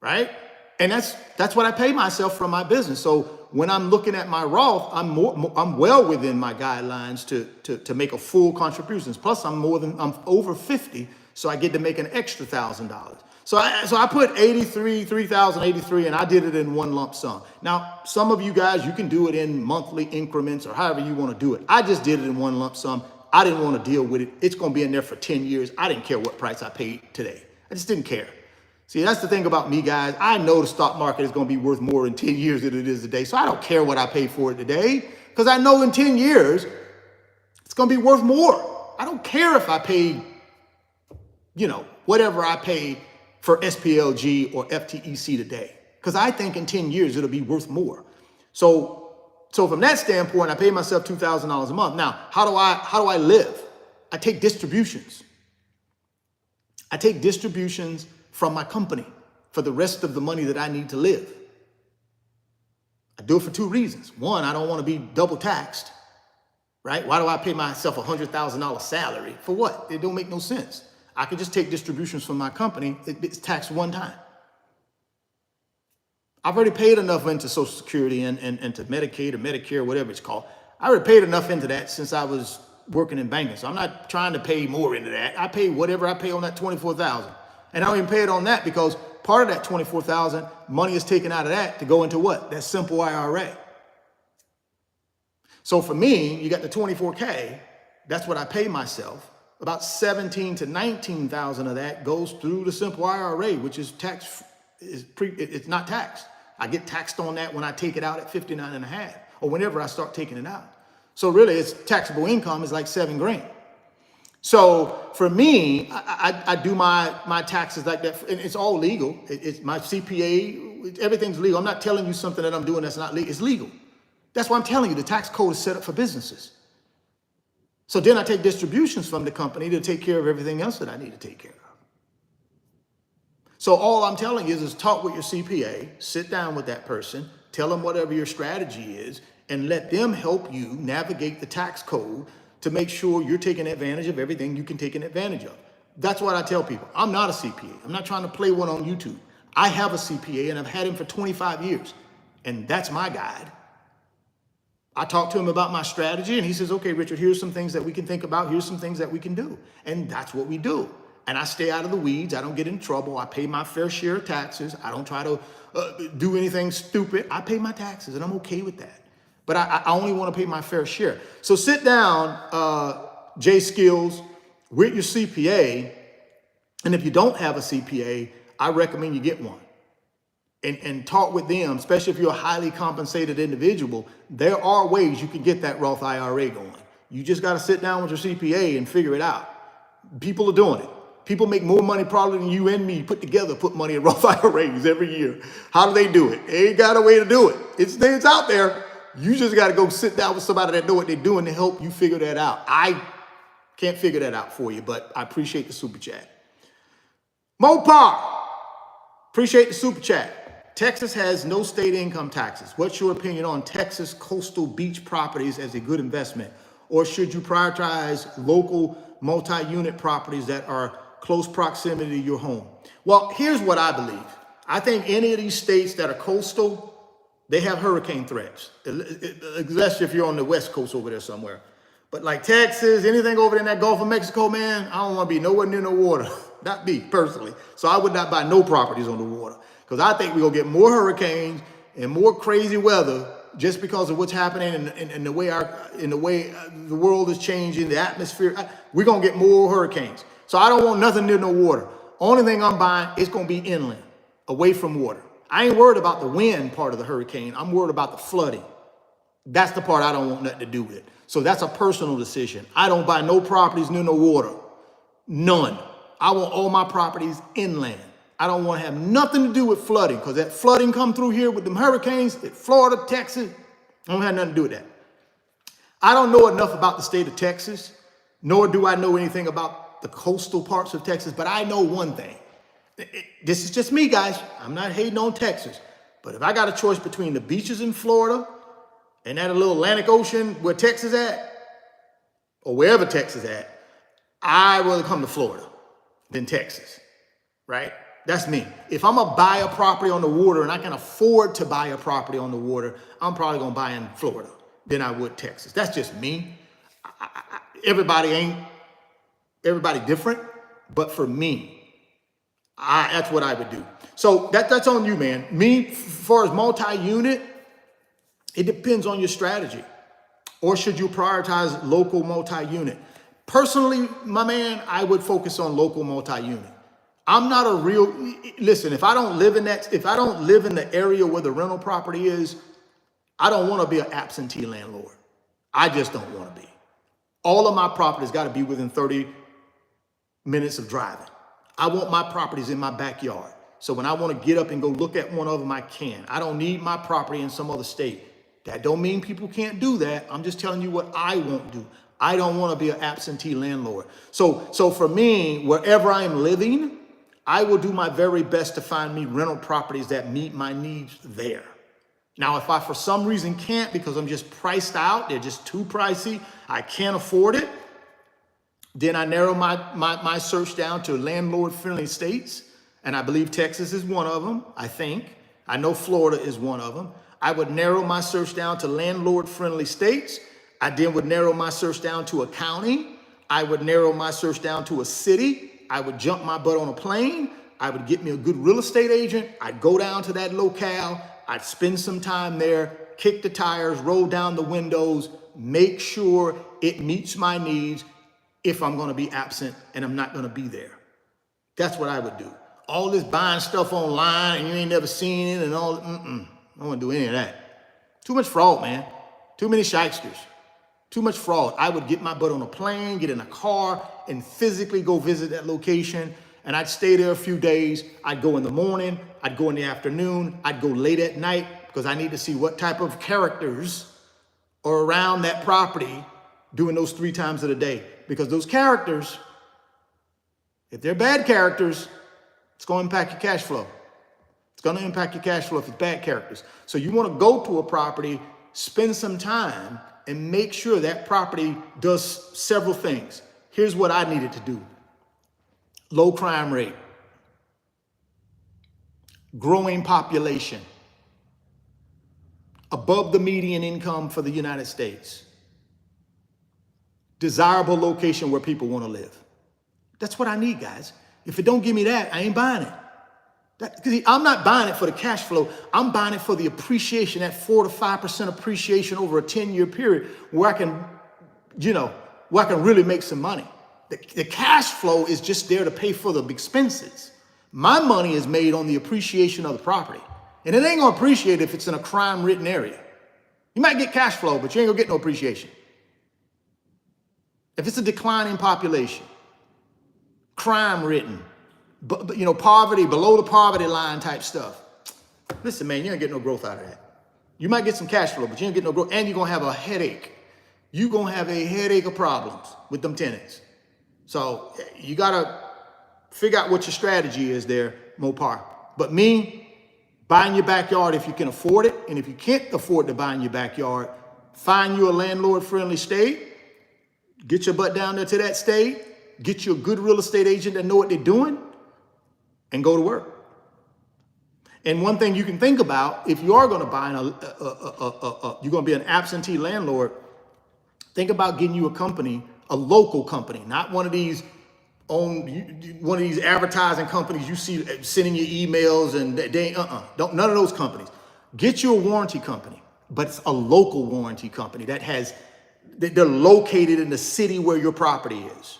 right? And that's what I pay myself from my business. So when I'm looking at my Roth, I'm well within my guidelines to make a full contributions. Plus I'm over 50, so I get to make an extra $1,000. So I put 3,083, and I did it in one lump sum. Now, some of you guys, you can do it in monthly increments or however you want to do it. I just did it in one lump sum. I didn't want to deal with it. It's going to be in there for 10 years. I didn't care what price I paid today. I just didn't care. See, that's the thing about me, guys. I know the stock market is going to be worth more in 10 years than it is today. So I don't care what I pay for it today, because I know in 10 years, it's going to be worth more. I don't care if I paid, whatever I paid for SPLG or FTEC today, because I think in 10 years, it'll be worth more. So from that standpoint, I pay myself $2,000 a month. Now, how do I live? I take distributions. I take distributions from my company for the rest of the money that I need to live. I do it for two reasons. One, I don't want to be double taxed, right? Why do I pay myself a $100,000 salary? For what? It don't make no sense. I can just take distributions from my company. It's taxed one time. I've already paid enough into Social Security and to Medicaid or Medicare, whatever it's called. I already paid enough into that since I was working in banking. So I'm not trying to pay more into that. I pay whatever I pay on that $24,000. And I don't even pay it on that because part of that $24,000, money is taken out of that to go into what? That simple IRA. So for me, you got the $24K, that's what I pay myself. About $17,000 to $19,000 of that goes through the simple IRA, which is it's not taxed. I get taxed on that when I take it out at 59.5 or whenever I start taking it out. So really it's taxable income is like $7,000. So for me, I do my taxes like that, and it's all legal. It's my CPA, everything's legal. I'm not telling you something that I'm doing that's not legal. It's legal. That's why I'm telling you the tax code is set up for businesses. So then I take distributions from the company to take care of everything else that I need to take care of. So all I'm telling you is talk with your CPA, sit down with that person, tell them whatever your strategy is, and let them help you navigate the tax code to make sure you're taking advantage of everything you can take advantage of. That's what I tell people. I'm not a CPA. I'm not trying to play one on YouTube. I have a CPA and I've had him for 25 years, and that's my guide. I talk to him about my strategy and he says, okay, Richard, here's some things that we can think about. Here's some things that we can do. And that's what we do. And I stay out of the weeds. I don't get in trouble. I pay my fair share of taxes. I don't try to do anything stupid. I pay my taxes and I'm okay with that. But I only want to pay my fair share. So sit down, J Skills, with your CPA. And if you don't have a CPA, I recommend you get one. And talk with them, especially if you're a highly compensated individual. There are ways you can get that Roth IRA going. You just got to sit down with your CPA and figure it out. People are doing it. People make more money probably than you and me put together, put money in Roth IRAs every year. How do they do it? They ain't got a way to do it. It's out there. You just got to go sit down with somebody that know what they're doing to help you figure that out. I can't figure that out for you, but I appreciate the super chat. Mopar, appreciate the super chat. Texas has no state income taxes. What's your opinion on Texas coastal beach properties as a good investment? Or should you prioritize local multi-unit properties that are close proximity to your home? Well, here's what I believe. I think any of these states that are coastal, They have hurricane threats, especially if you're on the West Coast over there somewhere. But like Texas, anything over in that Gulf of Mexico, man, I don't want to be nowhere near no water. Not me personally. So I would not buy no properties on the water, because I think we're gonna get more hurricanes and more crazy weather just because of what's happening in the way the world is changing, the atmosphere. We're gonna get more hurricanes. So I don't want nothing near no water. Only thing I'm buying is gonna be inland, away from water. I ain't worried about the wind part of the hurricane. I'm worried about the flooding. That's the part I don't want nothing to do with. So that's a personal decision. I don't buy no properties near no water. None. I want all my properties inland. I don't want to have nothing to do with flooding, because that flooding come through here with them hurricanes in Florida, Texas. I don't have nothing to do with that. I don't know enough about the state of Texas, nor do I know anything about the coastal parts of Texas, but I know one thing. This is just me, guys. I'm not hating on Texas. But if I got a choice between the beaches in Florida and that little Atlantic Ocean where Texas at, or wherever Texas at, I'd rather come to Florida than Texas, right? That's me. If I'm gonna buy a property on the water and I can afford to buy a property on the water, I'm probably gonna buy in Florida than I would Texas. That's just me. Everybody different, but for me, that's what I would do. So that's on you, man. Me, as far as multi-unit, it depends on your strategy. Or should you prioritize local multi-unit? Personally, my man, I would focus on local multi-unit. I'm not a real, listen, if I don't live in the area where the rental property is, I don't want to be an absentee landlord. I just don't want to be. All of my properties got to be within 30 minutes of driving. I want my properties in my backyard. So when I want to get up and go look at one of them, I can. I don't need my property in some other state. That don't mean people can't do that. I'm just telling you what I won't do. I don't want to be an absentee landlord. So for me, wherever I'm living, I will do my very best to find me rental properties that meet my needs there. Now, if I for some reason can't, because I'm just priced out, they're just too pricey, I can't afford it, then I narrow my search down to landlord-friendly states, and I believe Texas is one of them, I think. I know Florida is one of them. I would narrow my search down to landlord-friendly states. I then would narrow my search down to a county. I would narrow my search down to a city. I would jump my butt on a plane. I would get me a good real estate agent. I'd go down to that locale. I'd spend some time there, kick the tires, roll down the windows, make sure it meets my needs if I'm going to be absent and I'm not going to be there. That's what I would do. All this buying stuff online and you ain't never seen it and all, I don't want to do any of that. Too much fraud, man. Too many shysters. Too much fraud. I would get my butt on a plane, get in a car, and physically go visit that location. And I'd stay there a few days. I'd go in the morning. I'd go in the afternoon. I'd go late at night because I need to see what type of characters are around that property doing those 3 times of the day. Because those characters, if they're bad characters, it's going to impact your cash flow. It's going to impact your cash flow if it's bad characters. So you want to go to a property, spend some time, and make sure that property does several things. Here's what I needed to do. Low crime rate, growing population, above the median income for the United States, desirable location where people want to live. That's what I need, guys. If it don't give me that, I ain't buying it. I'm not buying it for the cash flow. I'm buying it for the appreciation, that 4 to 5% appreciation over a 10-year period where I can, where I can really make some money. The cash flow is just there to pay for the expenses. My money is made on the appreciation of the property. And it ain't gonna appreciate if it's in a crime-ridden area. You might get cash flow, but you ain't gonna get no appreciation. If it's a declining population, crime-ridden, poverty, below the poverty line type stuff. Listen, man, you ain't get no growth out of that. You might get some cash flow, but you ain't get no growth, and you're gonna have a headache. You're gonna have a headache of problems with them tenants. So you gotta figure out what your strategy is there, Mopar. But me, buy in your backyard if you can afford it, and if you can't afford to buy in your backyard, find you a landlord-friendly state, get your butt down there to that state, get you a good real estate agent that know what they're doing, and go to work. And one thing you can think about, if you are going to buy you're going to be an absentee landlord, think about getting you a company, a local company, not one of these advertising companies you see sending you emails and don't, none of those companies. Get you a warranty company, but it's a local warranty company they're located in the city where your property is.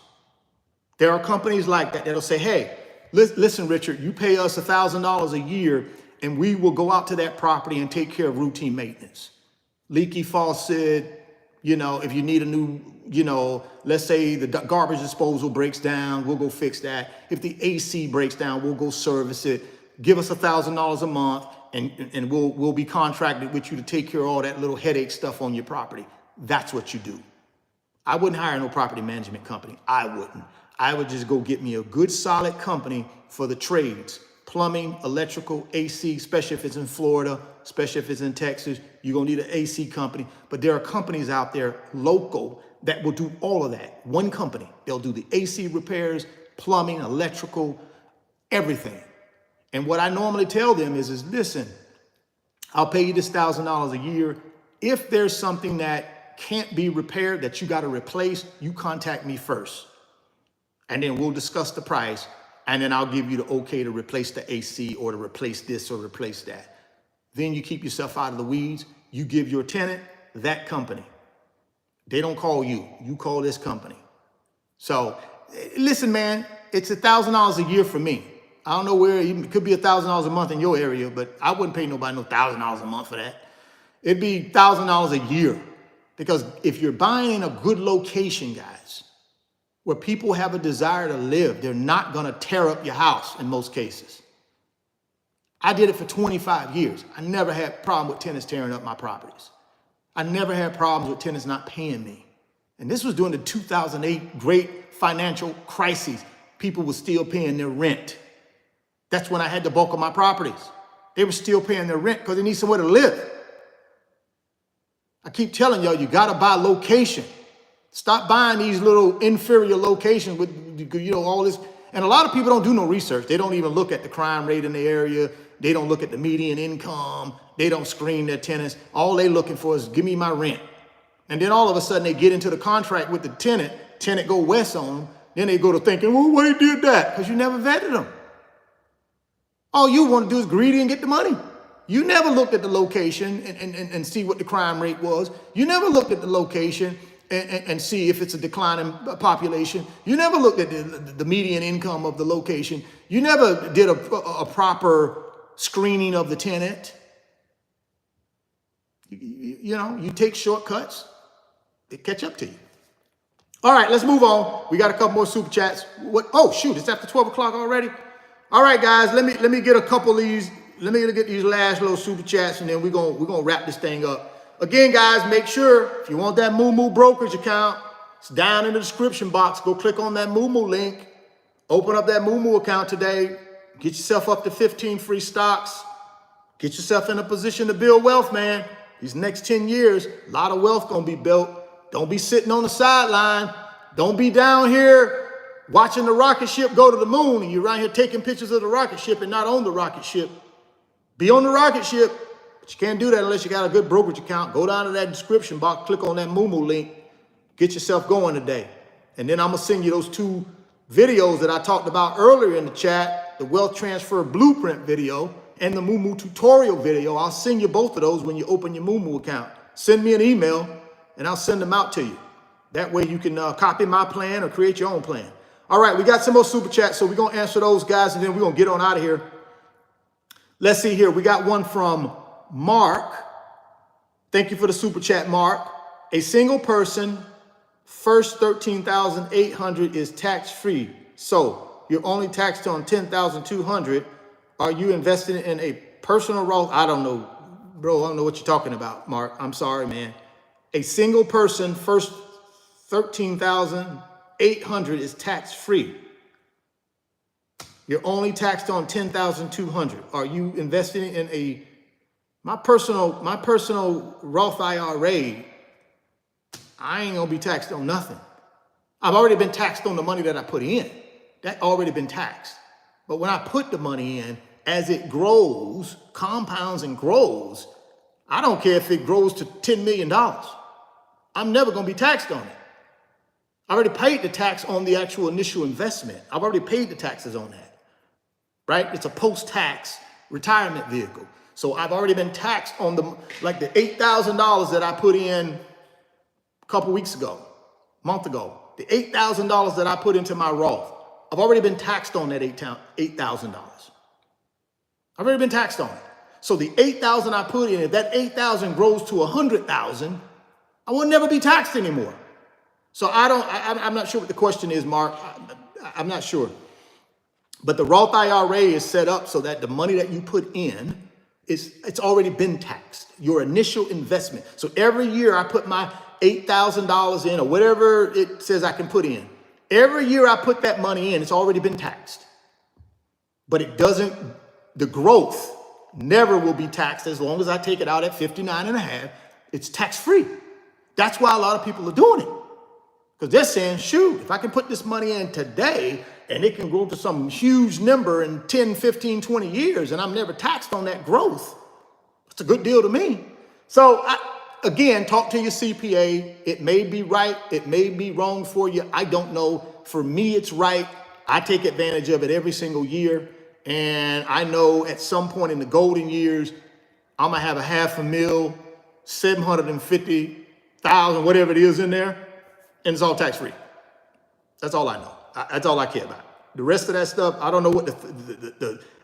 There are companies like that that'll say, hey, listen, Richard, you pay us $1,000 a year and we will go out to that property and take care of routine maintenance. Leaky faucet, if you need a new, let's say the garbage disposal breaks down, we'll go fix that. If the AC breaks down, we'll go service it. Give us $1,000 a month and we'll be contracted with you to take care of all that little headache stuff on your property. That's what you do. I wouldn't hire no property management company. I wouldn't. I would just go get me a good solid company for the trades. Plumbing, electrical, AC, especially if it's in Florida, especially if it's in Texas, you're gonna need an AC company. But there are companies out there local that will do all of that. One company, they'll do the AC repairs, plumbing, electrical, everything. And what I normally tell them is listen, I'll pay you this $1,000 a year. If there's something that can't be repaired that you got to replace, you contact me first. And then we'll discuss the price. And then I'll give you the okay to replace the AC or to replace this or replace that. Then you keep yourself out of the weeds. You give your tenant that company. They don't call you. You call this company. So listen, man, it's $1,000 a year for me. I don't know where, it could be $1,000 a month in your area, but I wouldn't pay nobody no $1,000 a month for that. It'd be $1,000 a year. Because if you're buying in a good location, guys, where people have a desire to live, they're not gonna tear up your house in most cases. I did it for 25 years. I never had a problem with tenants tearing up my properties. I never had problems with tenants not paying me. And this was during the 2008 great financial crisis. People were still paying their rent. That's when I had the bulk of my properties. They were still paying their rent because they need somewhere to live. I keep telling y'all, you gotta buy location. Stop buying these little inferior locations with, all this. And a lot of people don't do no research. They don't even look at the crime rate in the area. They don't look at the median income. They don't screen their tenants. All they looking for is give me my rent. And then all of a sudden they get into the contract with the tenant go west on them. Then they go to thinking, well, why you did that? Because you never vetted them. All you want to do is greedy and get the money. You never looked at the location and see what the crime rate was. You never looked at the location and see if it's a declining population. You never looked at the median income of the location. You never did a proper screening of the tenant. You take shortcuts, they catch up to you. All right, let's move on. We got a couple more super chats. Oh, shoot, it's after 12 o'clock already? All right, guys, let me get a couple of these. Let me get these last little super chats, and then we're gonna wrap this thing up. Again, guys, make sure if you want that MooMoo brokerage account, it's down in the description box. Go click on that MooMoo link. Open up that MooMoo account today. Get yourself up to 15 free stocks. Get yourself in a position to build wealth, man. These next 10 years, a lot of wealth gonna be built. Don't be sitting on the sideline. Don't be down here watching the rocket ship go to the moon and you're around here taking pictures of the rocket ship and not on the rocket ship. Be on the rocket ship, but you can't do that unless you got a good brokerage account. Go down to that description box, click on that MooMoo link, get yourself going today. And then I'm gonna send you those 2 videos that I talked about earlier in the chat, the wealth transfer blueprint video and the MooMoo tutorial video. I'll send you both of those when you open your MooMoo account. Send me an email and I'll send them out to you. That way you can copy my plan or create your own plan. All right, we got some more super chats, so we're gonna answer those, guys, and then we're gonna get on out of here. Let's see here. We got one from Mark. Thank you for the super chat, Mark. A single person, first $13,800 is tax-free. So you're only taxed on $10,200. Are you investing in a personal Roth? I don't know, bro. I don't know what you're talking about, Mark. I'm sorry, man. A single person, first $13,800 is tax-free. You're only taxed on $10,200. Are you investing in my personal Roth IRA? I ain't gonna be taxed on nothing. I've already been taxed on the money that I put in. That already been taxed. But when I put the money in, as it grows, compounds and grows, I don't care if it grows to $10 million. I'm never going to be taxed on it. I already paid the tax on the actual initial investment. I've already paid the taxes on that, right? It's a post-tax retirement vehicle. So I've already been taxed on the $8,000 that I put in a couple weeks ago, month ago. The $8,000 that I put into my Roth, I've already been taxed on that $8,000. I've already been taxed on it. So the $8,000 I put in, if that $8,000 grows to $100,000, I will never be taxed anymore. So I'm not sure what the question is, Mark. I'm not sure. But the Roth IRA is set up so that the money that you put in, it's already been taxed, your initial investment. So every year I put my $8,000 in or whatever it says I can put in. Every year I put that money in, it's already been taxed. But it doesn't, the growth never will be taxed as long as I take it out at 59.5. It's tax-free. That's why a lot of people are doing it. Because they're saying, shoot, if I can put this money in today and it can grow to some huge number in 10, 15, 20 years and I'm never taxed on that growth, it's a good deal to me. So again, talk to your CPA. It may be right. It may be wrong for you. I don't know. For me, it's right. I take advantage of it every single year. And I know at some point in the golden years, I'm going to have $500,000, 750,000, whatever it is in there. And it's all tax-free. That's all I know. That's all I care about. The rest of that stuff, I don't know what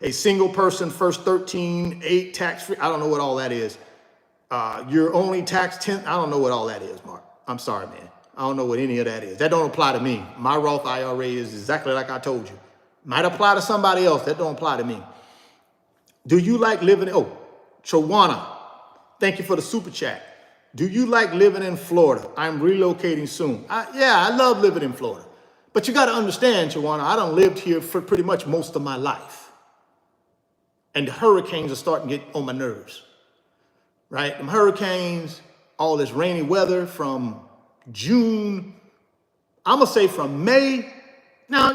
a single person first 13, 8 tax-free. I don't know what all that is. You're only taxed 10. I don't know what all that is, Mark. I'm sorry, man. I don't know what any of that is. That don't apply to me. My Roth IRA is exactly like I told you. Might apply to somebody else. That don't apply to me. Do you like living? Oh, Chawana, thank you for the super chat. Do you like living in Florida? I'm relocating soon. Yeah, I love living in Florida. But you got to understand, Chawana, I done lived here for pretty much most of my life. And the hurricanes are starting to get on my nerves, right? Them hurricanes, all this rainy weather from June, I'm going to say from May. Now,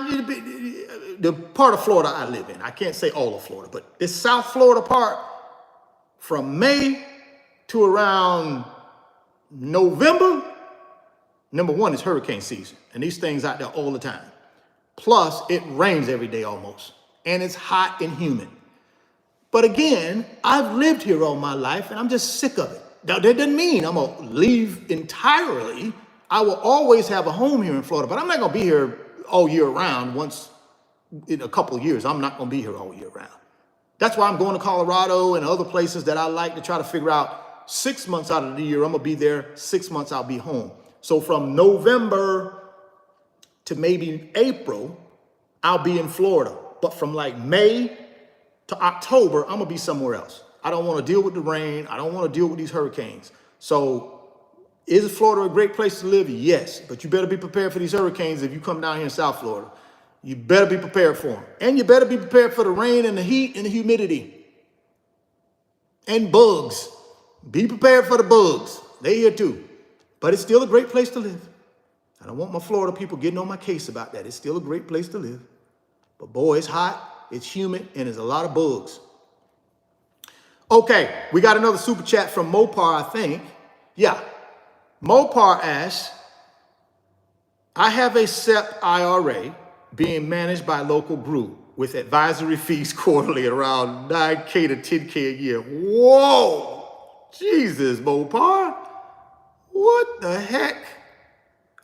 the part of Florida I live in, I can't say all of Florida, but this South Florida part, from May to around November, number one, is hurricane season. And these things out there all the time. Plus, it rains every day almost. And it's hot and humid. But again, I've lived here all my life and I'm just sick of it. Now, that doesn't mean I'm going to leave entirely. I will always have a home here in Florida, but I'm not going to be here all year round. Once in a couple of years, I'm not going to be here all year round. That's why I'm going to Colorado and other places that I like to try to figure out 6 months out of the year, I'm going to be there. 6 months, I'll be home. So from November to maybe April, I'll be in Florida. But from like May to October, I'm going to be somewhere else. I don't want to deal with the rain. I don't want to deal with these hurricanes. So is Florida a great place to live? Yes. But you better be prepared for these hurricanes if you come down here in South Florida. You better be prepared for them. And you better be prepared for the rain and the heat and the humidity. And bugs. Be prepared for the bugs. They're here too. But it's still a great place to live. I don't want my Florida people getting on my case about that. It's still a great place to live. But boy, it's hot, it's humid, and there's a lot of bugs. Okay, we got another super chat from Mopar, I think. Yeah. Mopar asks, I have a SEP IRA being managed by a local group with advisory fees quarterly around 9K to 10K a year. Whoa! Jesus, Mopar. What the heck?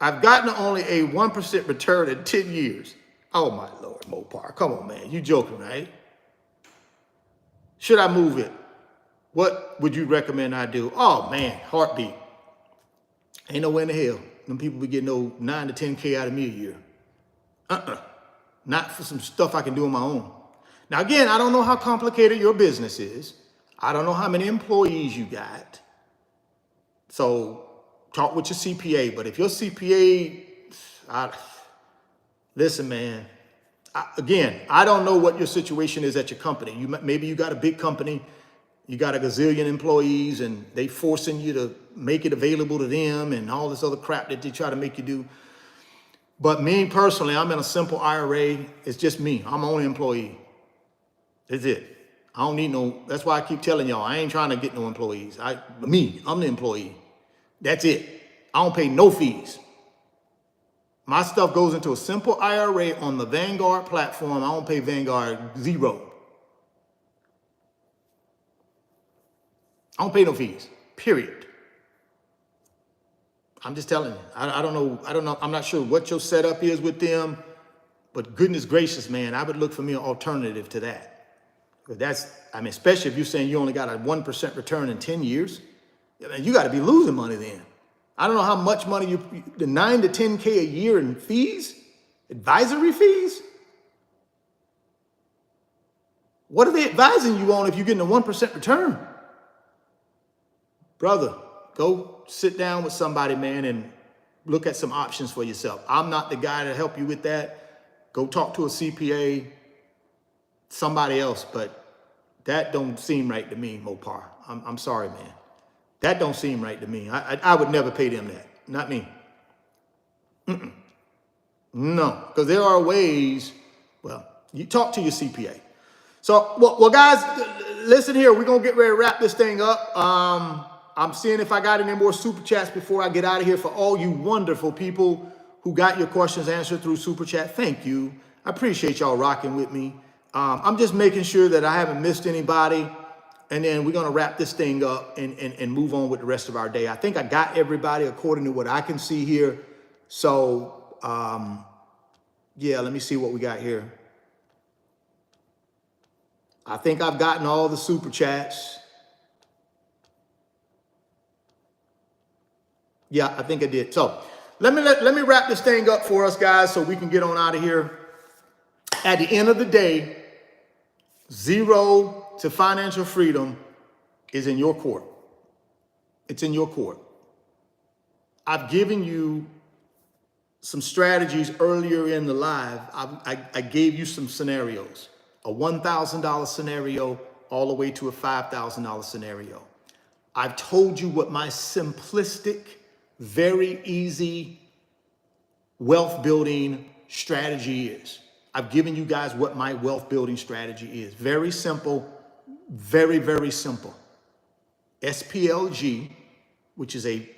I've gotten only a 1% return in 10 years. Oh my Lord, Mopar. Come on, man. You joking, right? Should I move it? What would you recommend I do? Oh man, heartbeat. Ain't nowhere in the hell. Them people be getting no 9 to 10K out of me a year. Not for some stuff I can do on my own. Now again, I don't know how complicated your business is. I don't know how many employees you got. So talk with your CPA. But if your CPA, listen, man, again, I don't know what your situation is at your company. Maybe you got a big company. You got a gazillion employees and they forcing you to make it available to them and all this other crap that they try to make you do. But me personally, I'm in a simple IRA. It's just me. I'm my only employee. That's it. I don't need no, that's why I keep telling y'all, I ain't trying to get no employees. I'm the employee. That's it. I don't pay no fees. My stuff goes into a simple IRA on the Vanguard platform. I don't pay Vanguard zero. I don't pay no fees, period. I'm just telling you. I don't know. I'm not sure what your setup is with them, but goodness gracious, man, I would look for me an alternative to that. Because that's, I mean, especially if you're saying you only got a 1% return in 10 years, you got to be losing money then. I don't know how much money the 9 to 10K a year in fees, advisory fees. What are they advising you on if you're getting a 1% return? Brother, go sit down with somebody, man, and look at some options for yourself. I'm not the guy to help you with that. Go talk to a CPA, somebody else, but that don't seem right to me, Mopar. I'm sorry, man. That don't seem right to me. I would never pay them that. Not me. No, because there are ways, well, you talk to your CPA. So, well, guys, listen here. We're going to get ready to wrap this thing up. I'm seeing if I got any more super chats before I get out of here. For all you wonderful people who got your questions answered through super chat, thank you. I appreciate y'all rocking with me. I'm just making sure that I haven't missed anybody. And then we're going to wrap this thing up and move on with the rest of our day. I think I got everybody according to what I can see here. So, yeah, let me see what we got here. I think I've gotten all the super chats. Yeah, I think I did. So let me wrap this thing up for us, guys, so we can get on out of here. At the end of the day, zero to financial freedom is in your court. It's in your court. I've given you some strategies earlier in the live. I gave you some scenarios, a $1,000 scenario all the way to a $5,000 scenario. I've told you what my simplistic, very easy wealth building strategy is. I've given you guys what my wealth building strategy is. Very simple, very, very simple. SPLG, which is a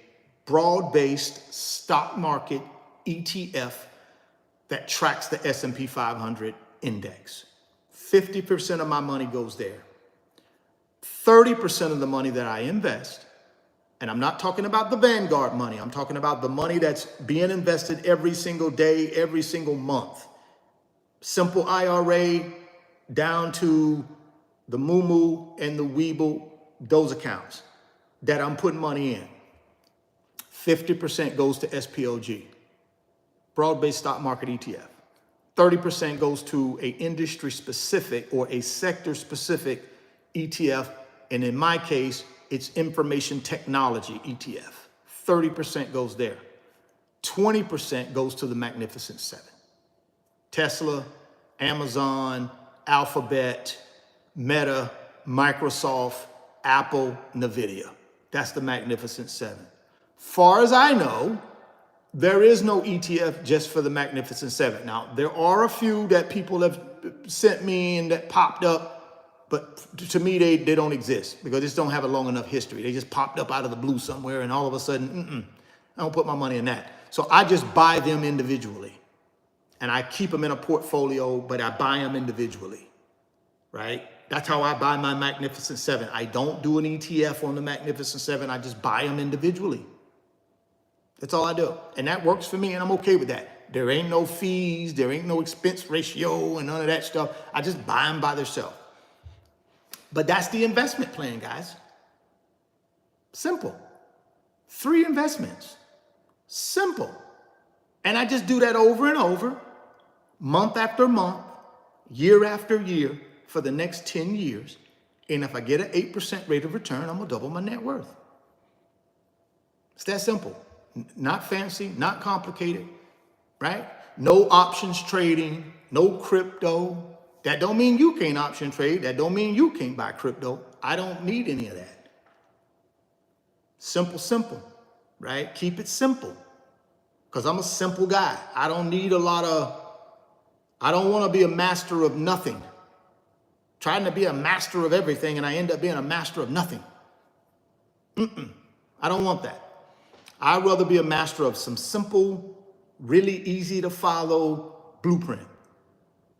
broad-based stock market ETF that tracks the S&P 500 index. 50% of my money goes there. 30% of the money that I invest, and I'm not talking about the Vanguard money, I'm talking about the money that's being invested every single day, every single month. Simple IRA down to the MooMoo and the Weeble, those accounts that I'm putting money in. 50% goes to SPLG, broad-based stock market ETF. 30% goes to a industry-specific or a sector-specific ETF, and in my case, it's information technology ETF. 30% goes there. 20% goes to the Magnificent Seven. Tesla, Amazon, Alphabet, Meta, Microsoft, Apple, NVIDIA. That's the Magnificent Seven. Far as I know, there is no ETF just for the Magnificent Seven. Now, there are a few that people have sent me and that popped up, but to me, they don't exist because they just don't have a long enough history. They just popped up out of the blue somewhere and all of a sudden, I don't put my money in that. So I just buy them individually. And I keep them in a portfolio, but I buy them individually, right? That's how I buy my Magnificent Seven. I don't do an ETF on the Magnificent Seven. I just buy them individually. That's all I do. And that works for me, and I'm okay with that. There ain't no fees. There ain't no expense ratio and none of that stuff. I just buy them by themselves. But that's the investment plan, guys. Simple. 3 investments. Simple. And I just do that over and over, month after month, year after year, for the next 10 years. And if I get an 8% rate of return, I'm going to double my net worth. It's that simple. Not fancy, not complicated, right? No options trading, no crypto. That don't mean you can't option trade. That don't mean you can't buy crypto. I don't need any of that. Simple, right? Keep it simple. Because I'm a simple guy. I don't need a lot of, I don't want to be a master of nothing. trying to be a master of everything, and I end up being a master of nothing. I don't want that. I'd rather be a master of some simple, really easy to follow blueprint.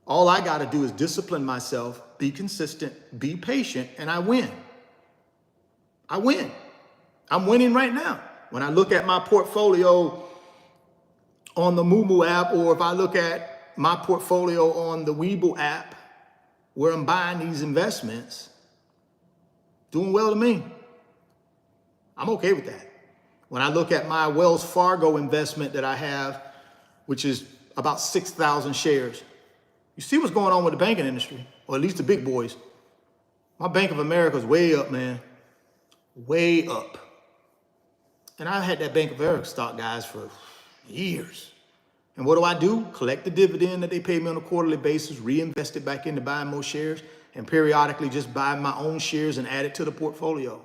All I got to do is discipline myself, be consistent, be patient, and I win. I win. I'm winning right now. When I look at my portfolio on the MooMoo app, or if I look at my portfolio on the Webull app, where I'm buying these investments, doing well to me. I'm okay with that. When I look at my Wells Fargo investment that I have, which is about 6,000 shares, you see what's going on with the banking industry, or at least the big boys. My Bank of America is way up, man. Way up. And I've had that Bank of America stock, guys, for years. And what do? Collect the dividend that they pay me on a quarterly basis, reinvest it back into buying more shares, and periodically just buy my own shares and add it to the portfolio.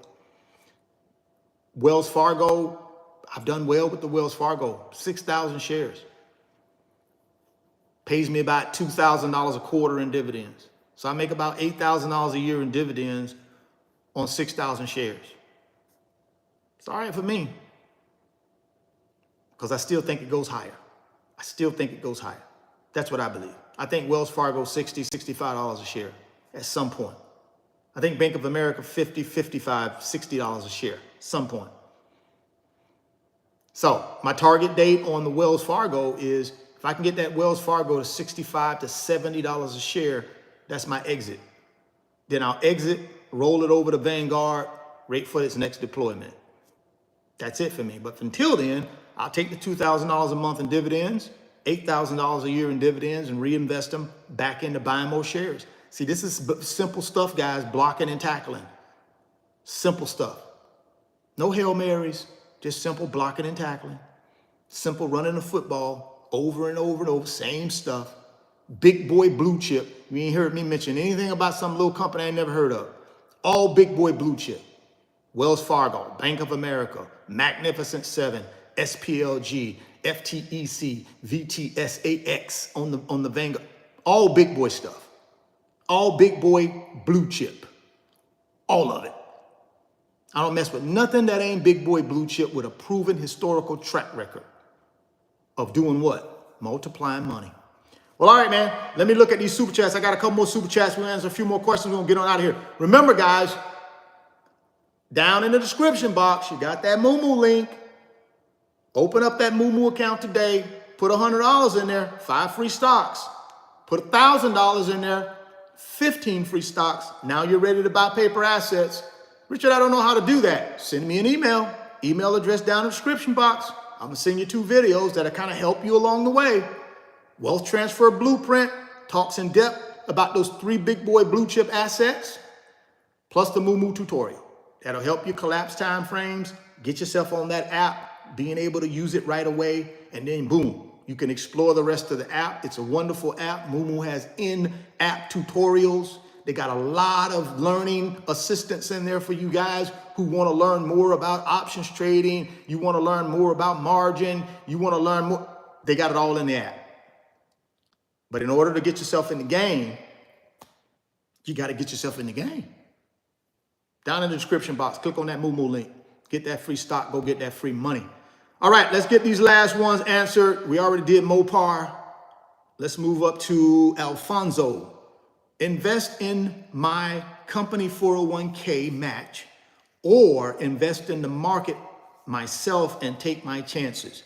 Wells Fargo, I've done well with the Wells Fargo, 6,000 shares. Pays me about $2,000 a quarter in dividends. So I make about $8,000 a year in dividends on 6,000 shares. It's all right for me, because I still think it goes higher. I still think it goes higher. That's what I believe. I think Wells Fargo $60, $65 a share at some point. I think Bank of America $50, $55, $60 a share, some point. So my target date on the Wells Fargo is, if I can get that Wells Fargo to $65 to $70 a share, that's my exit. Then I'll exit, roll it over to Vanguard, wait for its next deployment. That's it for me. But until then, I'll take the $2,000 a month in dividends, $8,000 a year in dividends, and reinvest them back into buying more shares. See, this is simple stuff, guys, blocking and tackling. Simple stuff. No Hail Marys, just simple blocking and tackling. Simple running the football over and over and over, same stuff. Big boy blue chip. You ain't heard me mention anything about some little company I ain't never heard of. All big boy blue chip. Wells Fargo, Bank of America, Magnificent Seven, SPLG, FTEC, VTSAX on the Vanguard. All big boy stuff. All big boy blue chip. All of it. I don't mess with nothing that ain't big boy blue chip with a proven historical track record of doing what? Multiplying money. Well, all right, man. Let me look at these super chats. I got a couple more super chats. We'll answer a few more questions. We're going to get on out of here. Remember, guys, down in the description box, you got that MooMoo link. Open up that MooMoo account today. Put $100 in there, 5 free stocks. Put $1,000 in there, 15 free stocks. Now you're ready to buy paper assets. Richard, I don't know how to do that. Send me an email. Email address down in the description box. I'm going to send you 2 videos that'll kind of help you along the way. Wealth Transfer Blueprint talks in depth about those 3 big boy blue chip assets, plus the MooMoo tutorial. That'll help you collapse time frames, get yourself on that app, being able to use it right away, and then boom, you can explore the rest of the app. It's a wonderful app. MooMoo has in-app tutorials. They got a lot of learning assistance in there for you guys who want to learn more about options trading. You want to learn more about margin. You want to learn more. They got it all in the app. But in order to get yourself in the game, you got to get yourself in the game. Down in the description box, click on that MooMoo link. Get that free stock, go get that free money. All right, let's get these last ones answered. We already did Mopar. Let's move up to Alfonso. Invest in my company 401k match, or invest in the market myself and take my chances.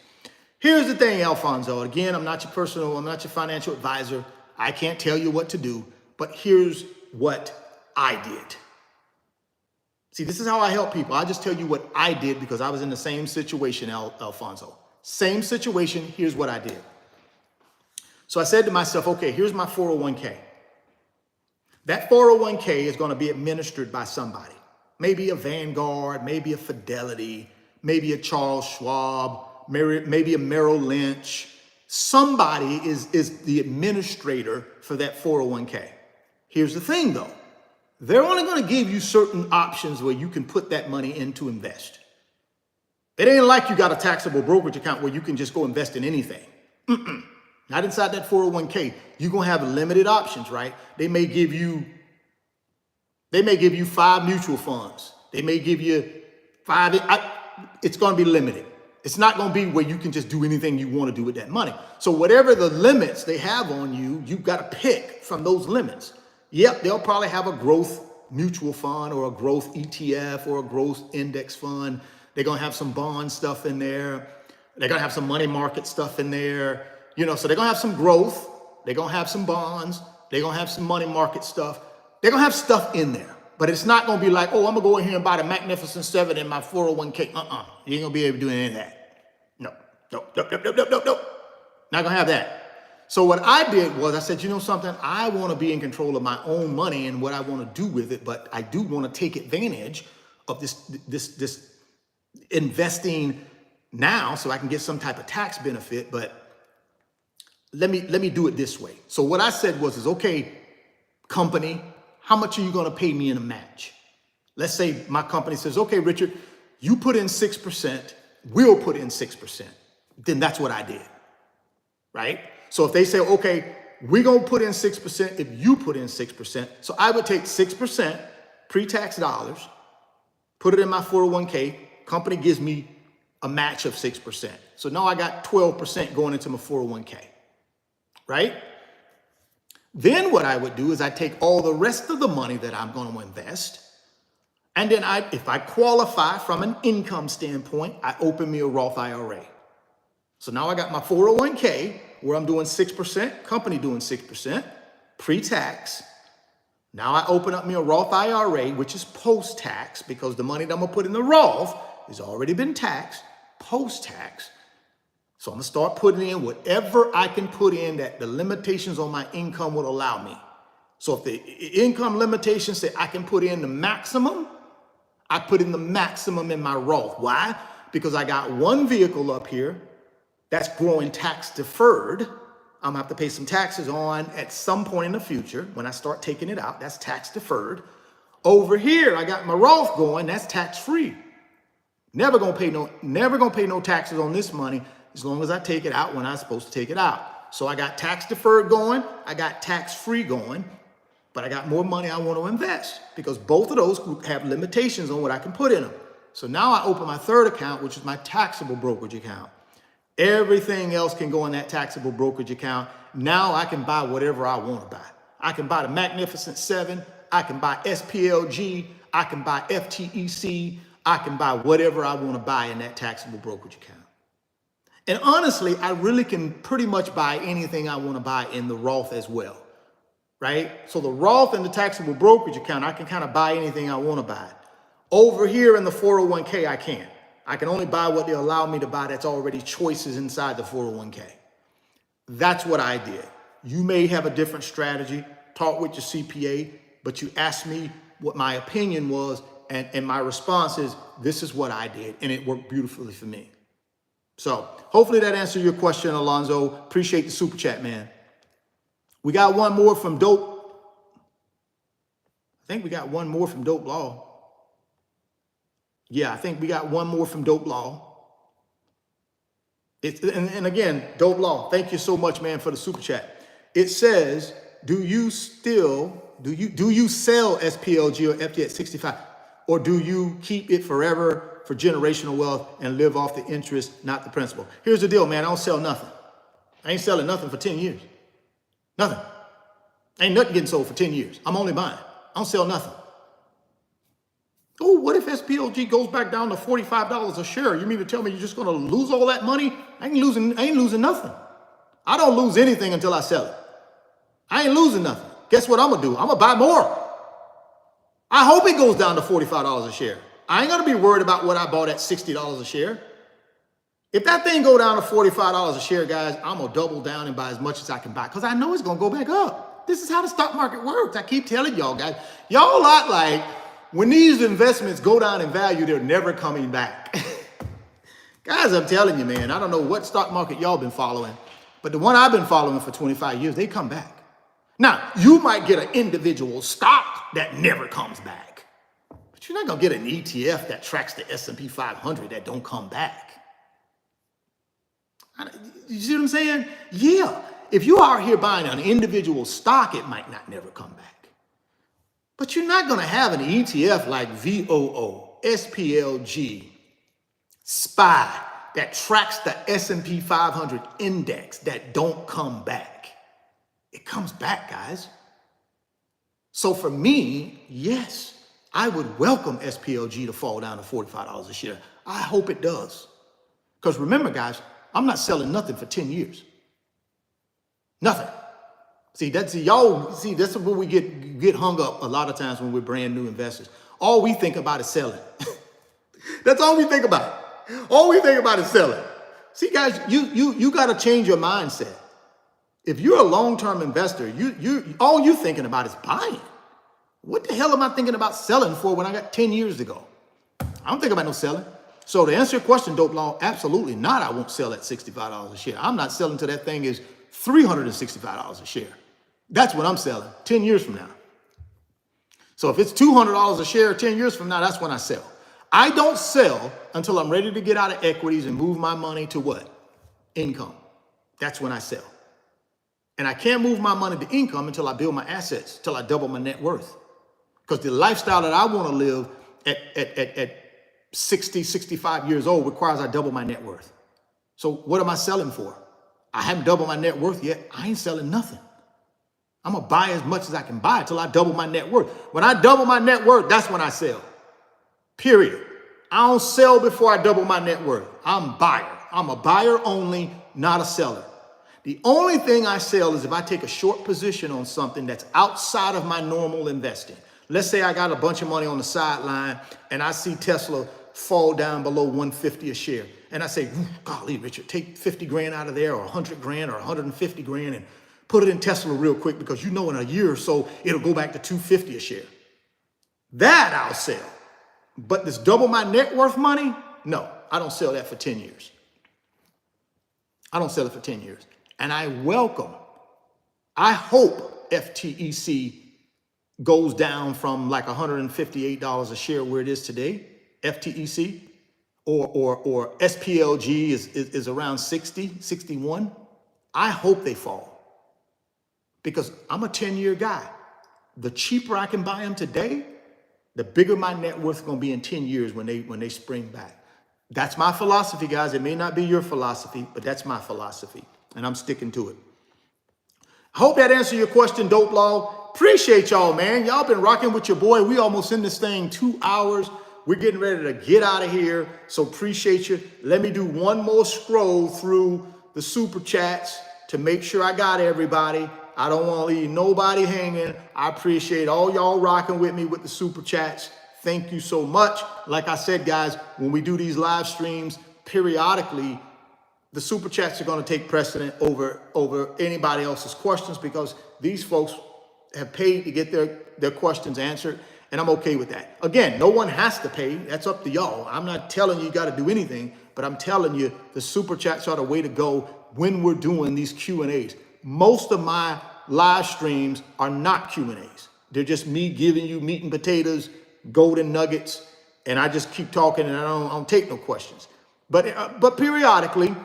Here's the thing, Alfonso. Again, I'm not your financial advisor. I can't tell you what to do, but here's what I did. See, this is how I help people. I just tell you what I did because I was in the same situation, Alfonso. Same situation, here's what I did. So I said to myself, okay, here's my 401k. That 401k is going to be administered by somebody. Maybe a Vanguard, maybe a Fidelity, maybe a Charles Schwab, maybe a Merrill Lynch. Somebody is the administrator for that 401k. Here's the thing though. They're only going to give you certain options where you can put that money in to invest. It ain't like you got a taxable brokerage account where you can just go invest in anything. Not inside that 401k. You're going to have limited options, right? They may give you They may give you 5 mutual funds. They may give you 5. It's going to be limited. It's not going to be where you can just do anything you want to do with that money. So whatever the limits they have on you, you've got to pick from those limits. Yep, they'll probably have a growth mutual fund or a growth ETF or a growth index fund. They're going to have some bond stuff in there. They're going to have some money market stuff in there. So they're going to have some growth. They're going to have some bonds. They're going to have some money market stuff. They're going to have stuff in there. But it's not going to be like, oh, I'm going to go in here and buy the Magnificent 7 in my 401k. You ain't going to be able to do any of that. No. Not going to have that. So what I did was I said, you know something? I want to be in control of my own money and what I want to do with it. But I do want to take advantage of this investing now so I can get some type of tax benefit. But let me do it this way. So what I said was, okay, company, how much are you going to pay me in a match? Let's say my company says, okay, Richard, you put in 6%, we'll put in 6%. Then that's what I did, right? So if they say, okay, we're going to put in 6% if you put in 6%. So I would take 6% pre-tax dollars, put it in my 401k, company gives me a match of 6%. So now I got 12% going into my 401k, right? Then what I would do is I take all the rest of the money that I'm going to invest. And then if I qualify from an income standpoint, I open me a Roth IRA. So now I got my 401k where I'm doing 6%, company doing 6%, pre-tax. Now I open up me a Roth IRA, which is post-tax because the money that I'm going to put in the Roth has already been taxed, post-tax. So I'm going to start putting in whatever I can put in that the limitations on my income would allow me. So if the income limitations say I can put in the maximum, I put in the maximum in my Roth. Why? Because I got one vehicle up here that's growing tax deferred. I'm gonna have to pay some taxes on at some point in the future when I start taking it out. That's tax deferred. Over here, I got my Roth going. That's tax free. Never gonna pay no taxes on this money as long as I take it out when I'm supposed to take it out. So I got tax deferred going. I got tax free going. But I got more money I want to invest because both of those have limitations on what I can put in them. So now I open my third account, which is my taxable brokerage account. Everything else can go in that taxable brokerage account. Now I can buy whatever I want to buy. I can buy the Magnificent 7. I can buy SPLG. I can buy FTEC. I can buy whatever I want to buy in that taxable brokerage account. And honestly, I really can pretty much buy anything I want to buy in the Roth as well. Right? So the Roth and the taxable brokerage account, I can kind of buy anything I want to buy. Over here in the 401k, I can't. I can only buy what they allow me to buy that's already choices inside the 401k. That's what I did. You may have a different strategy. Talk with your CPA, but you asked me what my opinion was, and my response is, this is what I did, and it worked beautifully for me. So hopefully that answered your question, Alonzo. Appreciate the super chat, man. We got one more from Dope. I think we got one more from Dope Law. Yeah, I think we got one more from Dope Law. And again, Dope Law, thank you so much, man, for the super chat. It says, do you sell SPLG or FD at 65? Or do you keep it forever for generational wealth and live off the interest, not the principal? Here's the deal, man. I don't sell nothing. I ain't selling nothing for 10 years. Nothing. Ain't nothing getting sold for 10 years. I'm only buying. I don't sell nothing. Oh, what if SPLG goes back down to $45 a share? You mean to tell me you're just going to lose all that money? I ain't losing nothing. I don't lose anything until I sell it. I ain't losing nothing. Guess what I'm going to do? I'm going to buy more. I hope it goes down to $45 a share. I ain't going to be worried about what I bought at $60 a share. If that thing go down to $45 a share, guys, I'm going to double down and buy as much as I can buy because I know it's going to go back up. This is how the stock market works. I keep telling y'all, guys. Y'all act like when these investments go down in value, they're never coming back. Guys, I'm telling you, man, I don't know what stock market y'all been following, but the one I've been following for 25 years, they come back. Now, you might get an individual stock that never comes back, but you're not going to get an ETF that tracks the S&P 500 that don't come back. You see what I'm saying? Yeah. If you are here buying an individual stock, it might not never come back. But you're not going to have an ETF like VOO, SPLG, SPY, that tracks the S&P 500 index that don't come back. It comes back, guys. So for me, yes, I would welcome SPLG to fall down to $45 a share. I hope it does. Because remember, guys, I'm not selling nothing for 10 years. Nothing. See, that's where we get hung up a lot of times when we're brand new investors. All we think about is selling. That's all we think about. All we think about is selling. See, guys, you got to change your mindset. If you're a long-term investor, all you're thinking about is buying. What the hell am I thinking about selling for when I got 10 years to go? I don't think about no selling. So to answer your question, Dope Law, absolutely not. I won't sell at $65 a share. I'm not selling till that thing is $365 a share. That's what I'm selling 10 years from now. So if it's $200 a share 10 years from now, that's when I sell. I don't sell until I'm ready to get out of equities and move my money to what? Income. That's when I sell. And I can't move my money to income until I build my assets, till I double my net worth. Because the lifestyle that I want to live at 60, 65 years old requires I double my net worth. So what am I selling for? I haven't doubled my net worth yet. I ain't selling nothing. I'm going to buy as much as I can buy until I double my net worth. When I double my net worth, that's when I sell. Period. I don't sell before I double my net worth. I'm a buyer. I'm a buyer only, not a seller. The only thing I sell is if I take a short position on something that's outside of my normal investing. Let's say I got a bunch of money on the sideline and I see Tesla fall down below 150 a share. And I say, golly, Richard, take 50 grand out of there, or 100 grand or 150 grand and put it in Tesla real quick, because you know in a year or so, it'll go back to 250 a share. That I'll sell. But this double my net worth money, no, I don't sell that for 10 years. I don't sell it for 10 years. And I hope FTEC goes down from like $158 a share where it is today, FTEC, or SPLG is around 60, 61. I hope they fall, because I'm a 10-year guy. The cheaper I can buy them today, the bigger my net worth is going to be in 10 years when they spring back. That's my philosophy, guys. It may not be your philosophy, but that's my philosophy, and I'm sticking to it. I hope that answered your question, Dope Law. Appreciate y'all, man. Y'all been rocking with your boy. We almost in this thing 2 hours. We're getting ready to get out of here, so appreciate you. Let me do one more scroll through the super chats to make sure I got everybody. I don't want to leave nobody hanging. I appreciate all y'all rocking with me with the super chats. Thank you so much. Like I said, guys, when we do these live streams, periodically, the super chats are going to take precedent over anybody else's questions, because these folks have paid to get their questions answered, and I'm okay with that. Again, no one has to pay. That's up to y'all. I'm not telling you got to do anything, but I'm telling you the super chats are the way to go when we're doing these Q&As. Most of my live streams are not Q&As. They're just me giving you meat and potatoes, golden nuggets, and I just keep talking, and I don't take no questions. But periodically,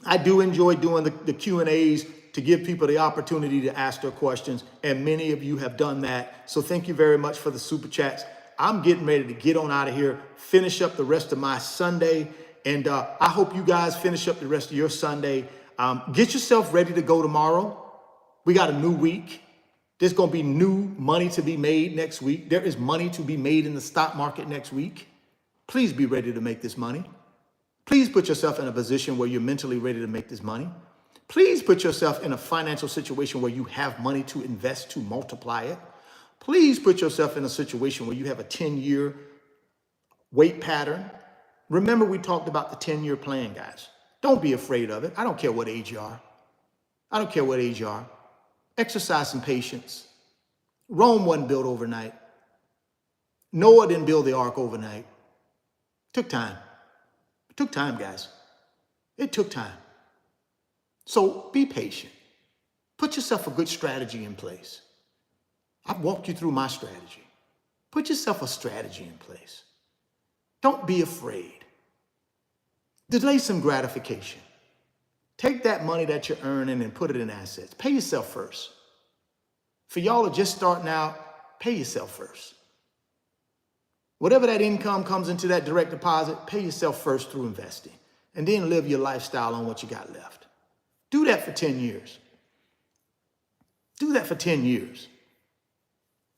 I do enjoy doing the Q&As to give people the opportunity to ask their questions, and many of you have done that. So thank you very much for the super chats. I'm getting ready to get on out of here, finish up the rest of my Sunday, and I hope you guys finish up the rest of your Sunday. Get yourself ready to go tomorrow. We got a new week. There's going to be new money to be made next week. There is money to be made in the stock market next week. Please be ready to make this money. Please put yourself in a position where you're mentally ready to make this money. Please put yourself in a financial situation where you have money to invest to multiply it. Please put yourself in a situation where you have a 10-year wait pattern. Remember, we talked about the 10-year plan, guys. Don't be afraid of it. I don't care what age you are. I don't care what age you are. Exercise some patience. Rome wasn't built overnight. Noah didn't build the ark overnight. It took time. It took time, guys. It took time. So be patient. Put yourself a good strategy in place. I've walked you through my strategy. Put yourself a strategy in place. Don't be afraid. Delay some gratification. Take that money that you're earning and put it in assets. Pay yourself first. For y'all who are just starting out, pay yourself first. Whatever that income comes into that direct deposit, pay yourself first through investing. And then live your lifestyle on what you got left. Do that for 10 years. Do that for 10 years.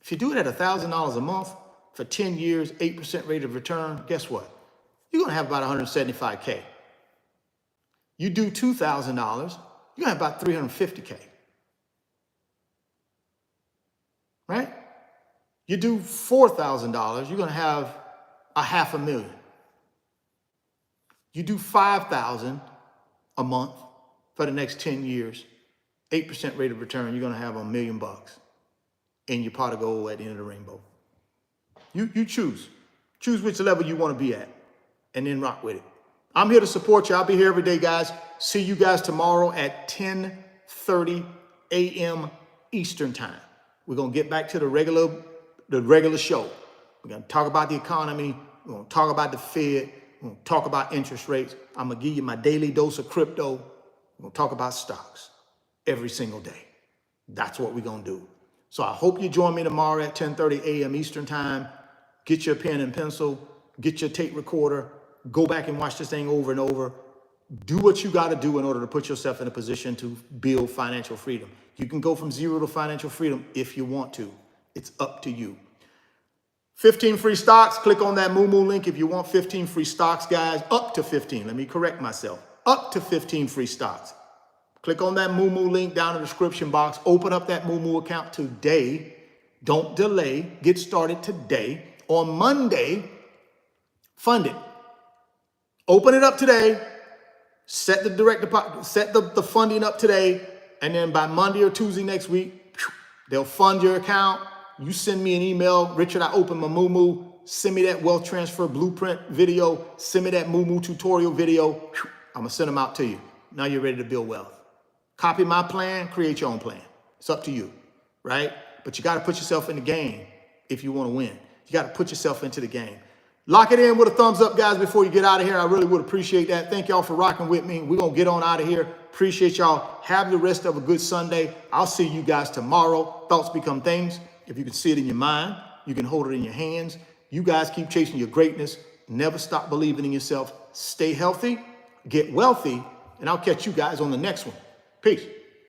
If you do it at $1,000 a month for 10 years, 8% rate of return, guess what? You're going to have about $175K. You do $2,000, you're going to have about $350K. Right? You do $4,000, you're going to have $500,000. You do $5,000 a month for the next 10 years, 8% rate of return, you're going to have $1 million in your pot of gold at the end of the rainbow. You choose. Choose which level you want to be at and then rock with it. I'm here to support you. I'll be here every day, guys. See you guys tomorrow at 10:30 a.m. Eastern time. We're going to get back to the regular show. We're going to talk about the economy. We're going to talk about the Fed. We're going to talk about interest rates. I'm going to give you my daily dose of crypto. We're going to talk about stocks every single day. That's what we're going to do. So I hope you join me tomorrow at 10:30 a.m. Eastern time. Get your pen and pencil. Get your tape recorder. Go back and watch this thing over and over. Do what you got to do in order to put yourself in a position to build financial freedom. You can go from zero to financial freedom if you want to. It's up to you. 15 free stocks. Click on that MooMoo link if you want 15 free stocks, guys. Up to 15. Let me correct myself. Up to 15 free stocks. Click on that MooMoo link down in the description box. Open up that MooMoo account today. Don't delay. Get started today. On Monday, fund it. Open it up today. Set the direct deposit, set the funding up today. And then by Monday or Tuesday next week, they'll fund your account. You send me an email. Richard, I opened my MooMoo. Send me that wealth transfer blueprint video. Send me that MooMoo tutorial video. I'm going to send them out to you. Now you're ready to build wealth. Copy my plan, create your own plan. It's up to you, right? But you got to put yourself in the game if you want to win. You got to put yourself into the game. Lock it in with a thumbs up, guys, before you get out of here. I really would appreciate that. Thank y'all for rocking with me. We're going to get on out of here. Appreciate y'all. Have the rest of a good Sunday. I'll see you guys tomorrow. Thoughts become things. If you can see it in your mind, you can hold it in your hands. You guys keep chasing your greatness. Never stop believing in yourself. Stay healthy, get wealthy, and I'll catch you guys on the next one. Peace.